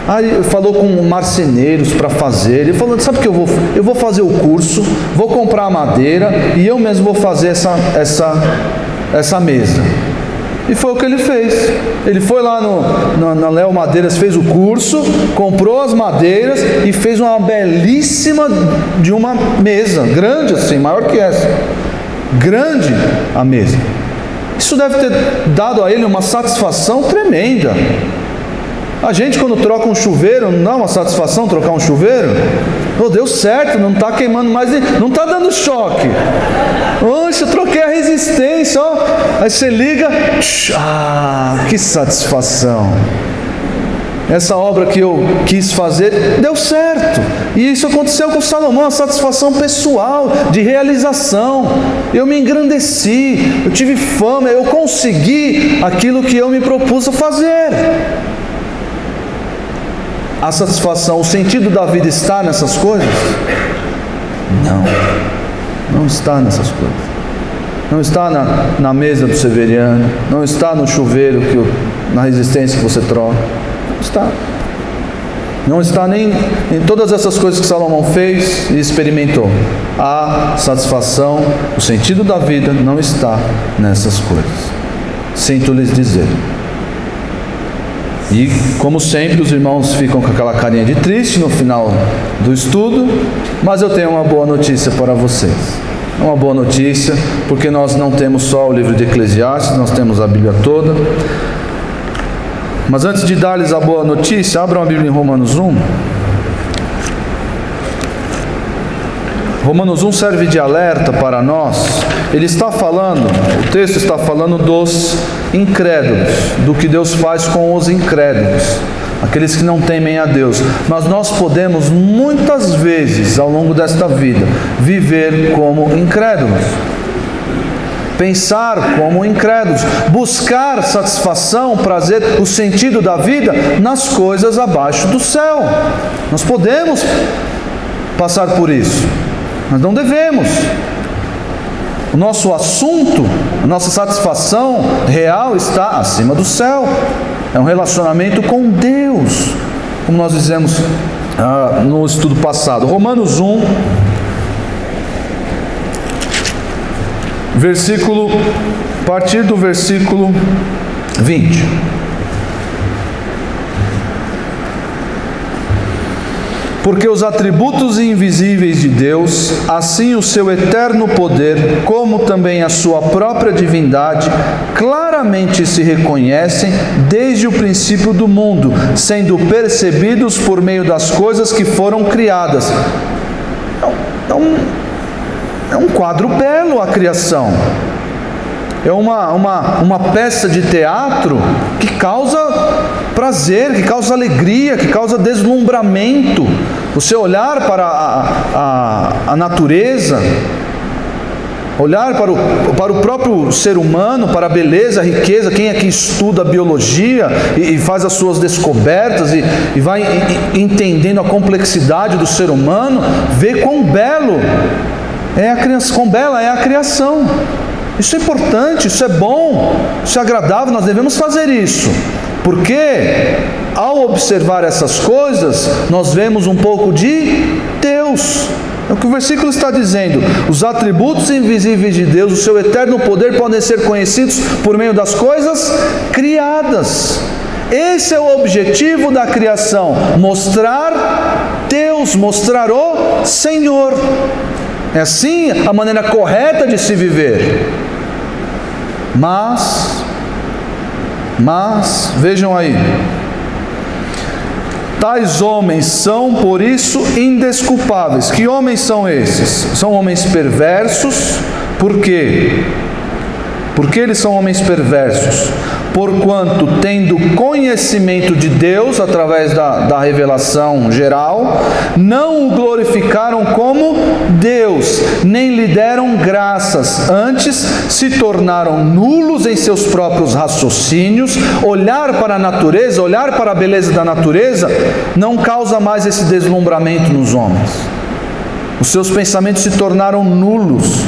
Aí falou com marceneiros para fazer. Ele falou, sabe o que eu vou fazer o curso, vou comprar a madeira e eu mesmo vou fazer essa mesa. E foi o que ele fez. Ele foi lá na Léo Madeiras, fez o curso, comprou as madeiras e fez uma belíssima de uma mesa, grande assim, maior que essa. Grande a mesa. Isso deve ter dado a ele uma satisfação tremenda. A gente, quando troca um chuveiro, não dá uma satisfação trocar um chuveiro? Deu certo, não está queimando mais, não está dando choque. Oxe, eu troquei a resistência, ó. Aí você liga, que satisfação. Essa obra que eu quis fazer, deu certo. E isso aconteceu com Salomão, a satisfação pessoal, de realização. Eu me engrandeci, eu tive fama, eu consegui aquilo que eu me propus a fazer. a satisfação, o sentido da vida está nessas coisas? Não está nessas coisas. Não está na mesa do Severiano, não está no chuveiro, na resistência que você troca. Não está. Não está nem em todas essas coisas que Salomão fez e experimentou. A satisfação, o sentido da vida não está nessas coisas. Sinto lhes dizer. E, como sempre, os irmãos ficam com aquela carinha de triste no final do estudo, mas eu tenho uma boa notícia para vocês. Uma boa notícia, porque nós não temos só o livro de Eclesiastes, nós temos a Bíblia toda. Mas antes de dar-lhes a boa notícia, abram a Bíblia em Romanos 1. Romanos 1 serve de alerta para nós. Ele está falando, o texto está falando dos incrédulos, do que Deus faz com os incrédulos, aqueles que não temem a Deus. Mas nós podemos muitas vezes ao longo desta vida viver como incrédulos, pensar como incrédulos, buscar satisfação, prazer, o sentido da vida nas coisas abaixo do céu. Nós podemos passar por isso, mas não devemos. O nosso assunto, a nossa satisfação real está acima do céu. É um relacionamento com Deus, como nós dizemos no estudo passado. Romanos 1, a partir do versículo 20. Porque os atributos invisíveis de Deus, assim o seu eterno poder, como também a sua própria divindade, claramente se reconhecem desde o princípio do mundo, sendo percebidos por meio das coisas que foram criadas. É um quadro belo a criação. É uma peça de teatro que causa prazer, que causa alegria, que causa deslumbramento. Você olhar para a natureza, olhar para o próprio ser humano, para a beleza, a riqueza. Quem aqui estuda biologia e faz as suas descobertas e vai entendendo a complexidade do ser humano, vê quão belo é a criação, quão bela é a criação. Isso é importante, isso é bom, isso é agradável, nós devemos fazer isso, porque ao observar essas coisas, nós vemos um pouco de Deus. É o que o versículo está dizendo. Os atributos invisíveis de Deus, o seu eterno poder, podem ser conhecidos por meio das coisas criadas. Esse é o objetivo da criação, mostrar Deus, mostrar o Senhor. É assim a maneira correta de se viver. Mas, vejam aí, tais homens são, por isso, indesculpáveis. Que homens são esses? São homens perversos. Por quê? Porque eles são homens perversos? Porquanto, tendo conhecimento de Deus, através da revelação geral, não o glorificaram como Deus, nem lhe deram graças, antes se tornaram nulos em seus próprios raciocínios. Olhar para a natureza, olhar para a beleza da natureza, não causa mais esse deslumbramento nos homens. Os seus pensamentos se tornaram nulos.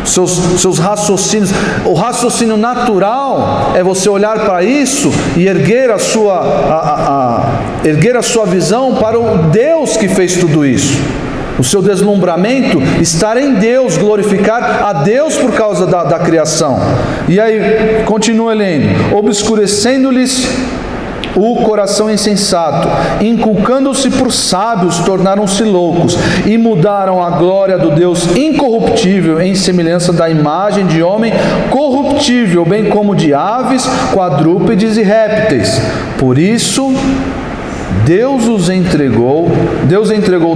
Seus raciocínios, o raciocínio natural é você olhar para isso e erguer a sua visão para o Deus que fez tudo isso. O seu deslumbramento estar em Deus, glorificar a Deus por causa da criação. E aí, continua lendo: obscurecendo-lhes o coração insensato, inculcando-se por sábios, tornaram-se loucos, e mudaram a glória do Deus incorruptível em semelhança da imagem de homem corruptível, bem como de aves, quadrúpedes e répteis. Por isso Deus entregou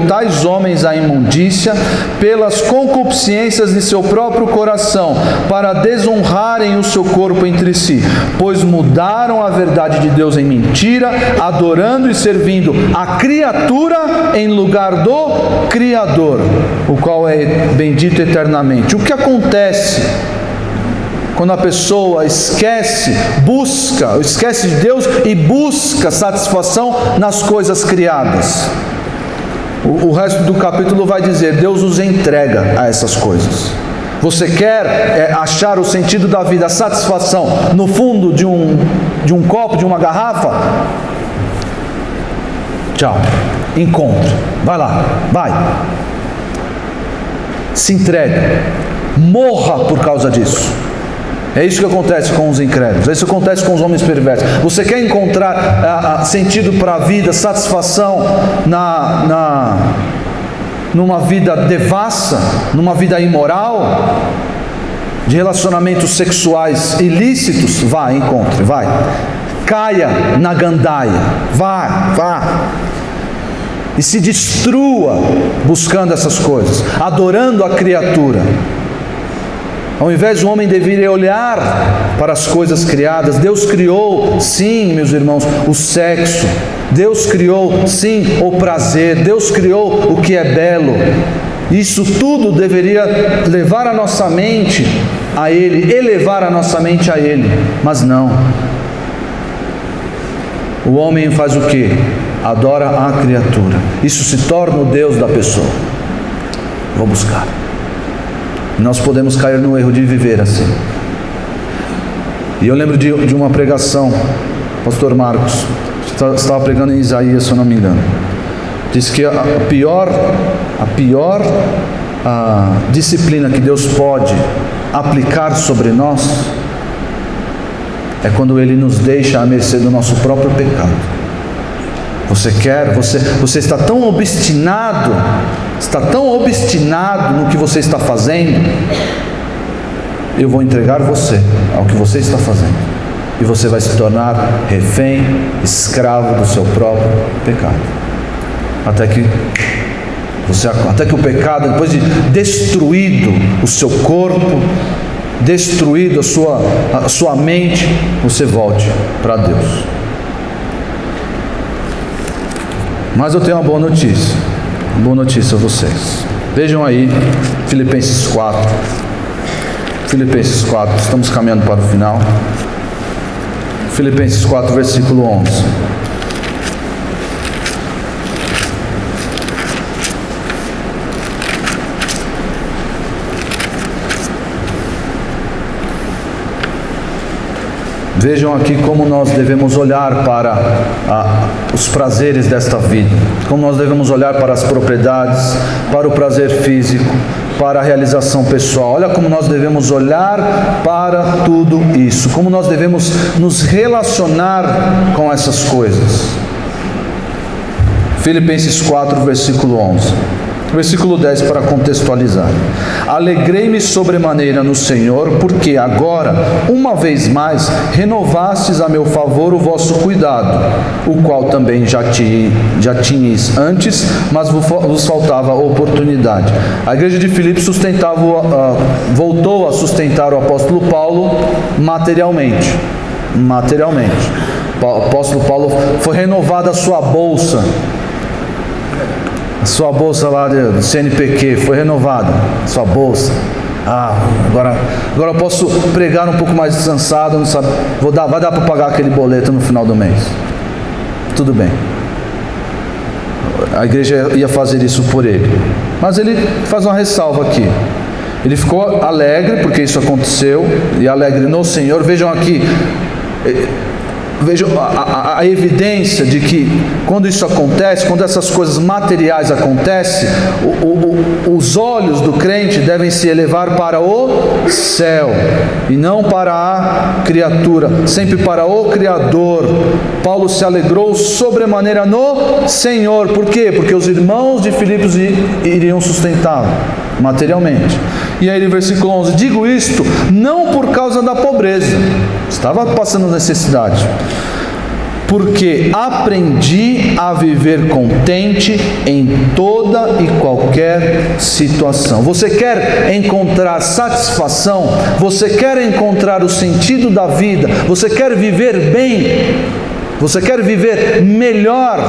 tais homens à imundícia pelas concupiscências de seu próprio coração, para desonrarem o seu corpo entre si, pois mudaram a verdade de Deus em mentira, adorando e servindo a criatura em lugar do Criador, o qual é bendito eternamente. O que acontece quando a pessoa esquece de Deus e busca satisfação nas coisas criadas. O resto do capítulo vai dizer: Deus nos entrega a essas coisas. Você quer achar o sentido da vida, a satisfação no fundo de um copo, de uma garrafa? Tchau, encontre, vai lá, vai. Se entregue, morra por causa disso. É isso que acontece com os incrédulos, é isso que acontece com os homens perversos. Você quer encontrar sentido para a vida, satisfação numa vida devassa, numa vida imoral, de relacionamentos sexuais ilícitos? Vai, encontre, vai. Caia na gandaia, vá. E se destrua buscando essas coisas, adorando a criatura. Ao invés do homem deveria olhar para as coisas criadas. Deus criou, sim, meus irmãos, o sexo. Deus criou, sim, o prazer. Deus criou o que é belo. Isso tudo deveria levar a nossa mente a Ele, elevar a nossa mente a Ele. Mas não. O homem faz o quê? Adora a criatura. Isso se torna o Deus da pessoa. Vou buscar. Nós podemos cair no erro de viver assim. E eu lembro de uma pregação, pastor Marcos, estava pregando em Isaías, se eu não me engano. Diz que a pior disciplina que Deus pode aplicar sobre nós é quando Ele nos deixa à mercê do nosso próprio pecado. Você está tão obstinado no que você está fazendo, eu vou entregar você ao que você está fazendo, e você vai se tornar refém, escravo do seu próprio pecado, até que o pecado, depois de destruído o seu corpo, destruído a sua mente, você volte para Deus. Mas eu tenho uma boa notícia a vocês. Vejam aí Filipenses 4, estamos caminhando para o final. Filipenses 4, versículo 11. Vejam aqui como nós devemos olhar para os prazeres desta vida, como nós devemos olhar para as propriedades, para o prazer físico, para a realização pessoal. Olha como nós devemos olhar para tudo isso, como nós devemos nos relacionar com essas coisas. Filipenses 4, versículo 11. Versículo 10, para contextualizar: alegrei-me sobremaneira no Senhor, porque agora, uma vez mais, renovastes a meu favor o vosso cuidado, o qual também já tinhais antes, mas vos faltava oportunidade. A igreja de Filipe voltou a sustentar o apóstolo Paulo materialmente. O apóstolo Paulo foi renovada a sua bolsa. A sua bolsa lá do CNPq foi renovada, sua bolsa. Agora eu posso pregar um pouco mais descansado, não sabe, vai dar para pagar aquele boleto no final do mês. Tudo bem. A igreja ia fazer isso por ele. Mas ele faz uma ressalva aqui. Ele ficou alegre porque isso aconteceu, e alegre no Senhor. Vejam aqui. Vejam a evidência de que quando isso acontece, quando essas coisas materiais acontecem, os olhos do crente devem se elevar para o céu e não para a criatura, sempre para o Criador. Paulo se alegrou sobremaneira no Senhor. Por quê? Porque os irmãos de Filipos iriam sustentá-lo materialmente. E aí no versículo 11: digo isto não por causa da pobreza, estava passando necessidade, porque aprendi a viver contente em toda e qualquer situação. Você quer encontrar satisfação? Você quer encontrar o sentido da vida? Você quer viver bem? Você quer viver melhor?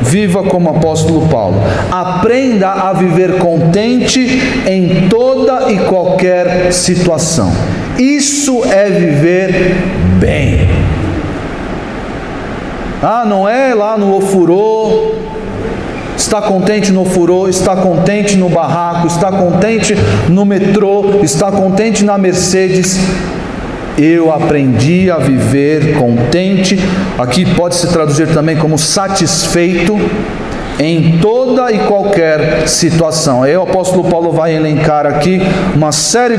Viva como o apóstolo Paulo. Aprenda a viver contente em toda toda e qualquer situação. Isso é viver bem. Não é lá no ofurô, está contente no ofurô, está contente no barraco, está contente no metrô, está contente na Mercedes. Eu aprendi a viver contente, aqui pode se traduzir também como satisfeito, em toda e qualquer situação. Aí o apóstolo Paulo vai elencar aqui uma série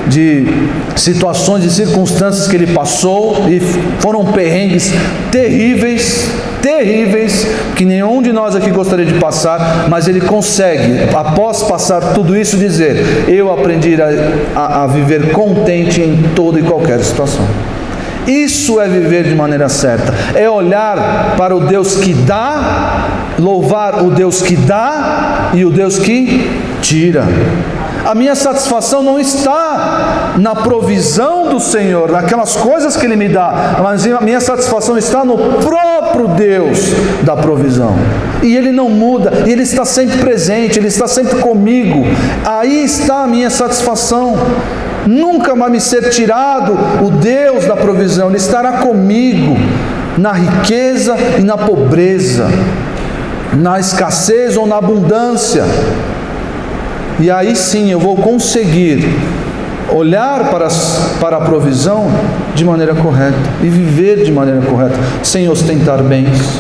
de situações, de circunstâncias que ele passou, e foram perrengues terríveis, que nenhum de nós aqui gostaria de passar, mas ele consegue, após passar tudo isso, dizer: eu aprendi a viver contente em toda e qualquer situação. Isso é viver de maneira certa, é olhar para o Deus que dá, louvar o Deus que dá e o Deus que tira. A minha satisfação não está na provisão do Senhor, naquelas coisas que Ele me dá, mas a minha satisfação está no próprio Deus da provisão. E Ele não muda, e Ele está sempre presente, Ele está sempre comigo. Aí está a minha satisfação. Nunca vai me ser tirado o Deus da provisão. Ele estará comigo na riqueza e na pobreza, na escassez ou na abundância. E aí sim eu vou conseguir olhar para a provisão de maneira correta e viver de maneira correta, sem ostentar bens,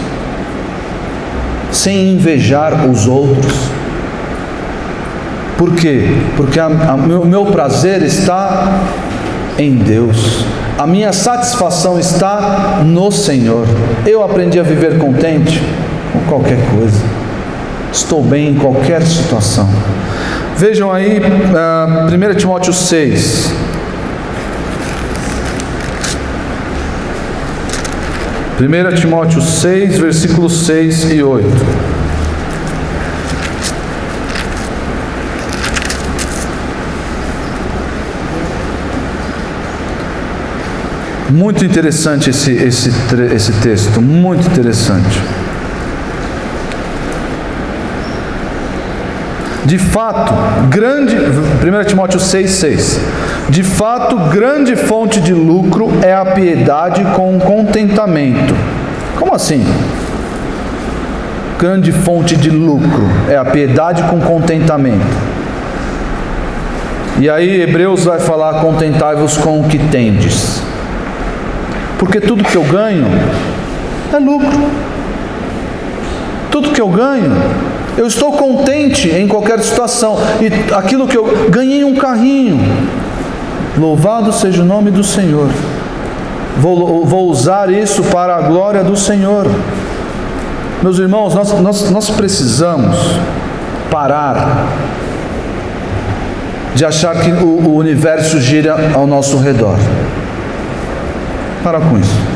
sem invejar os outros. Por quê? Porque o meu prazer está em Deus, a minha satisfação está no Senhor. Eu aprendi a viver contente com qualquer coisa, estou bem em qualquer situação. Vejam aí 1 Timóteo 6. 1 Timóteo 6, versículos 6 e 8. Muito interessante esse texto, muito interessante. De fato, 1 Timóteo 6,6. De fato, grande fonte de lucro é a piedade com contentamento. Como assim? Grande fonte de lucro é a piedade com contentamento. E aí Hebreus vai falar: contentai-vos com o que tendes. Porque tudo que eu ganho é lucro. Tudo que eu ganho, eu estou contente em qualquer situação. E aquilo que eu ganhei, um carrinho, louvado seja o nome do Senhor. Vou usar isso para a glória do Senhor. Meus irmãos, nós precisamos parar de achar que o universo gira ao nosso redor. Para com isso.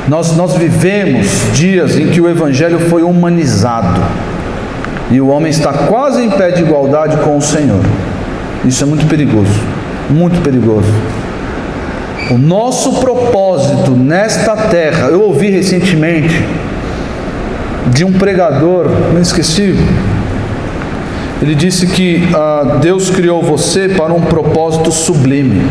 Nós vivemos dias em que o Evangelho foi humanizado e o homem está quase em pé de igualdade com o Senhor. Isso é muito perigoso, muito perigoso. O nosso propósito nesta terra, eu ouvi recentemente de um pregador, não esqueci, ele disse que Deus criou você para um propósito sublime.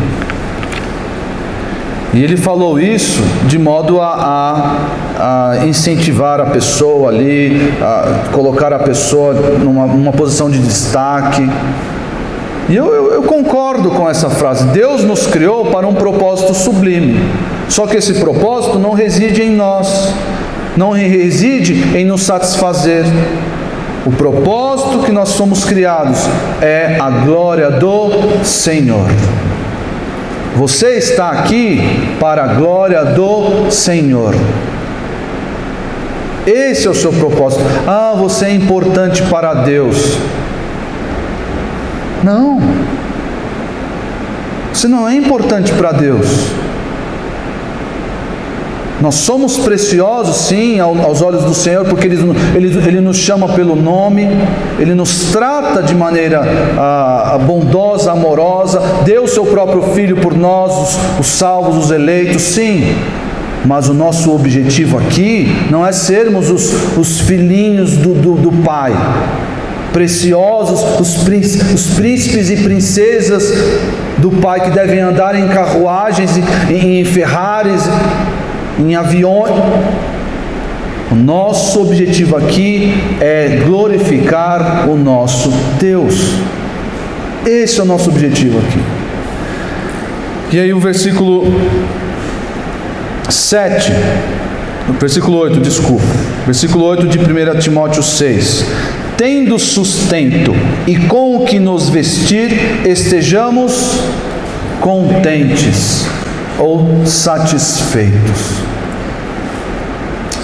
E ele falou isso de modo a incentivar a pessoa ali, a colocar a pessoa numa posição de destaque. E eu concordo com essa frase. Deus nos criou para um propósito sublime. Só que esse propósito não reside em nós, não reside em nos satisfazer. O propósito que nós somos criados é a glória do Senhor. Você está aqui para a glória do Senhor. Esse é o seu propósito. Você é importante para Deus. Não. Você não é importante para Deus. Nós somos preciosos, sim, aos olhos do Senhor, porque Ele nos chama pelo nome, Ele nos trata de maneira bondosa, amorosa, deu o seu próprio Filho por nós, os salvos, os eleitos, sim. Mas o nosso objetivo aqui não é sermos os filhinhos do Pai, preciosos, os príncipes e princesas do Pai que devem andar em carruagens, em Ferraris, em aviões. O nosso objetivo aqui é glorificar o nosso Deus. Esse é o nosso objetivo aqui. E aí o versículo 7, versículo 8, desculpa. Versículo 8 de 1 Timóteo 6. Tendo sustento e com o que nos vestir, estejamos contentes ou satisfeitos.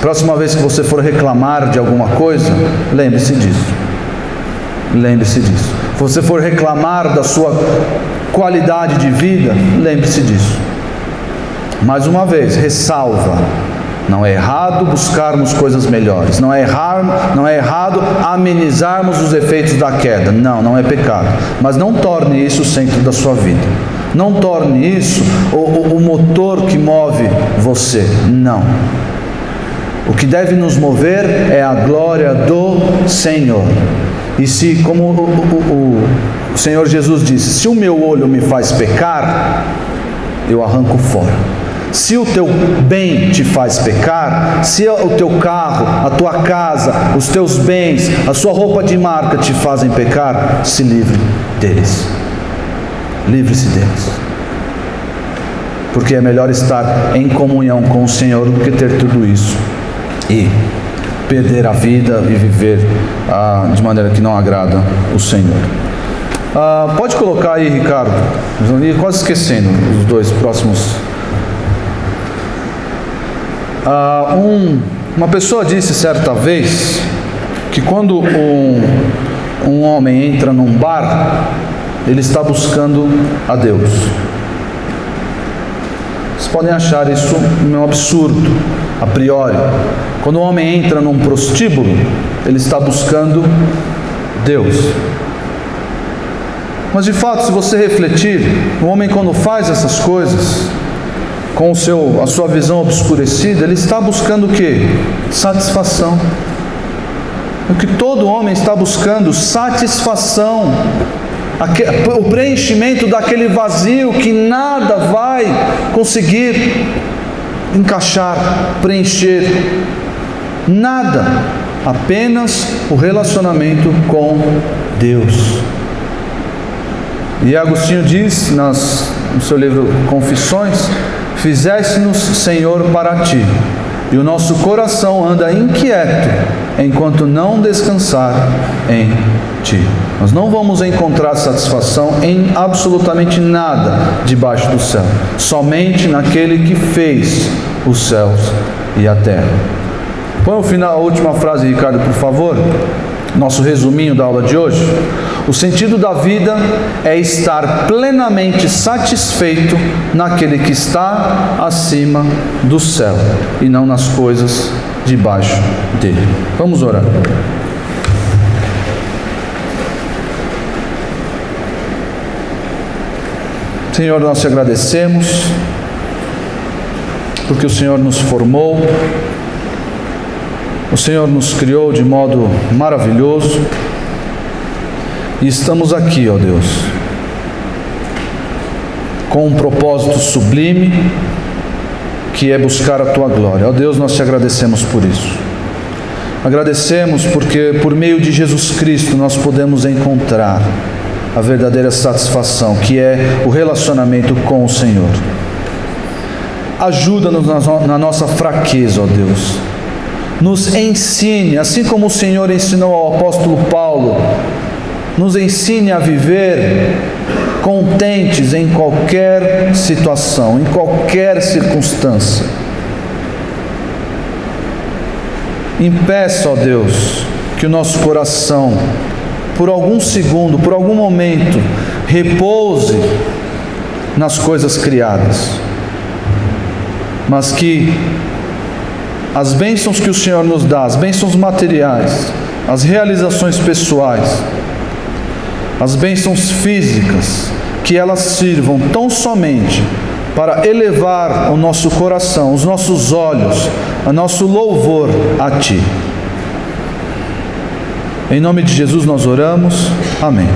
Próxima vez que você for reclamar de alguma coisa, lembre-se disso. Lembre-se disso. Se você for reclamar da sua qualidade de vida, lembre-se disso. Mais uma vez, ressalva. Não é errado buscarmos coisas melhores. Não é errado amenizarmos os efeitos da queda. Não é pecado. Mas não torne isso o centro da sua vida. Não torne isso o motor que move você. Não. O que deve nos mover é a glória do Senhor. E se, como o Senhor Jesus disse, se o meu olho me faz pecar, eu arranco fora. Se o teu bem te faz pecar, se o teu carro, a tua casa, os teus bens, a sua roupa de marca te fazem pecar, se livre deles. Livre-se deles. Porque é melhor estar em comunhão com o Senhor do que ter tudo isso e perder a vida e viver de maneira que não agrada o Senhor. Pode colocar aí, Ricardo. Quase esquecendo os dois próximos. Uma pessoa disse certa vez que quando um homem entra num bar, ele está buscando a Deus. Vocês podem achar isso um absurdo, a priori. Quando um homem entra num prostíbulo, ele está buscando Deus. Mas de fato, se você refletir, o homem quando faz essas coisas, com a sua visão obscurecida, ele está buscando o quê? Satisfação. O que todo homem está buscando, satisfação. O preenchimento daquele vazio que nada vai conseguir encaixar, preencher. Nada. Apenas o relacionamento com Deus. E Agostinho diz no seu livro Confissões: fizeste-nos, Senhor, para ti, e o nosso coração anda inquieto, enquanto não descansar em ti. Nós não vamos encontrar satisfação em absolutamente nada debaixo do céu, somente naquele que fez os céus e a terra. Põe o final, a última frase, Ricardo, por favor. Nosso resuminho da aula de hoje. O sentido da vida é estar plenamente satisfeito naquele que está acima do céu e não nas coisas debaixo dele. Vamos orar. Senhor, nós te agradecemos porque o Senhor nos formou, o Senhor nos criou de modo maravilhoso e estamos aqui, ó Deus, com um propósito sublime que é buscar a Tua glória. Ó Deus, nós te agradecemos por isso. Agradecemos porque por meio de Jesus Cristo nós podemos encontrar a verdadeira satisfação, que é o relacionamento com o Senhor. Ajuda-nos na nossa fraqueza, ó Deus. Nos ensine, assim como o Senhor ensinou ao apóstolo Paulo, nos ensine a viver contentes em qualquer situação, em qualquer circunstância. Impeça, ó Deus, que o nosso coração, por algum segundo, por algum momento, repouse nas coisas criadas, mas que as bênçãos que o Senhor nos dá, as bênçãos materiais, as realizações pessoais, as bênçãos físicas, que elas sirvam tão somente para elevar o nosso coração, os nossos olhos, o nosso louvor a Ti. Em nome de Jesus nós oramos. Amém.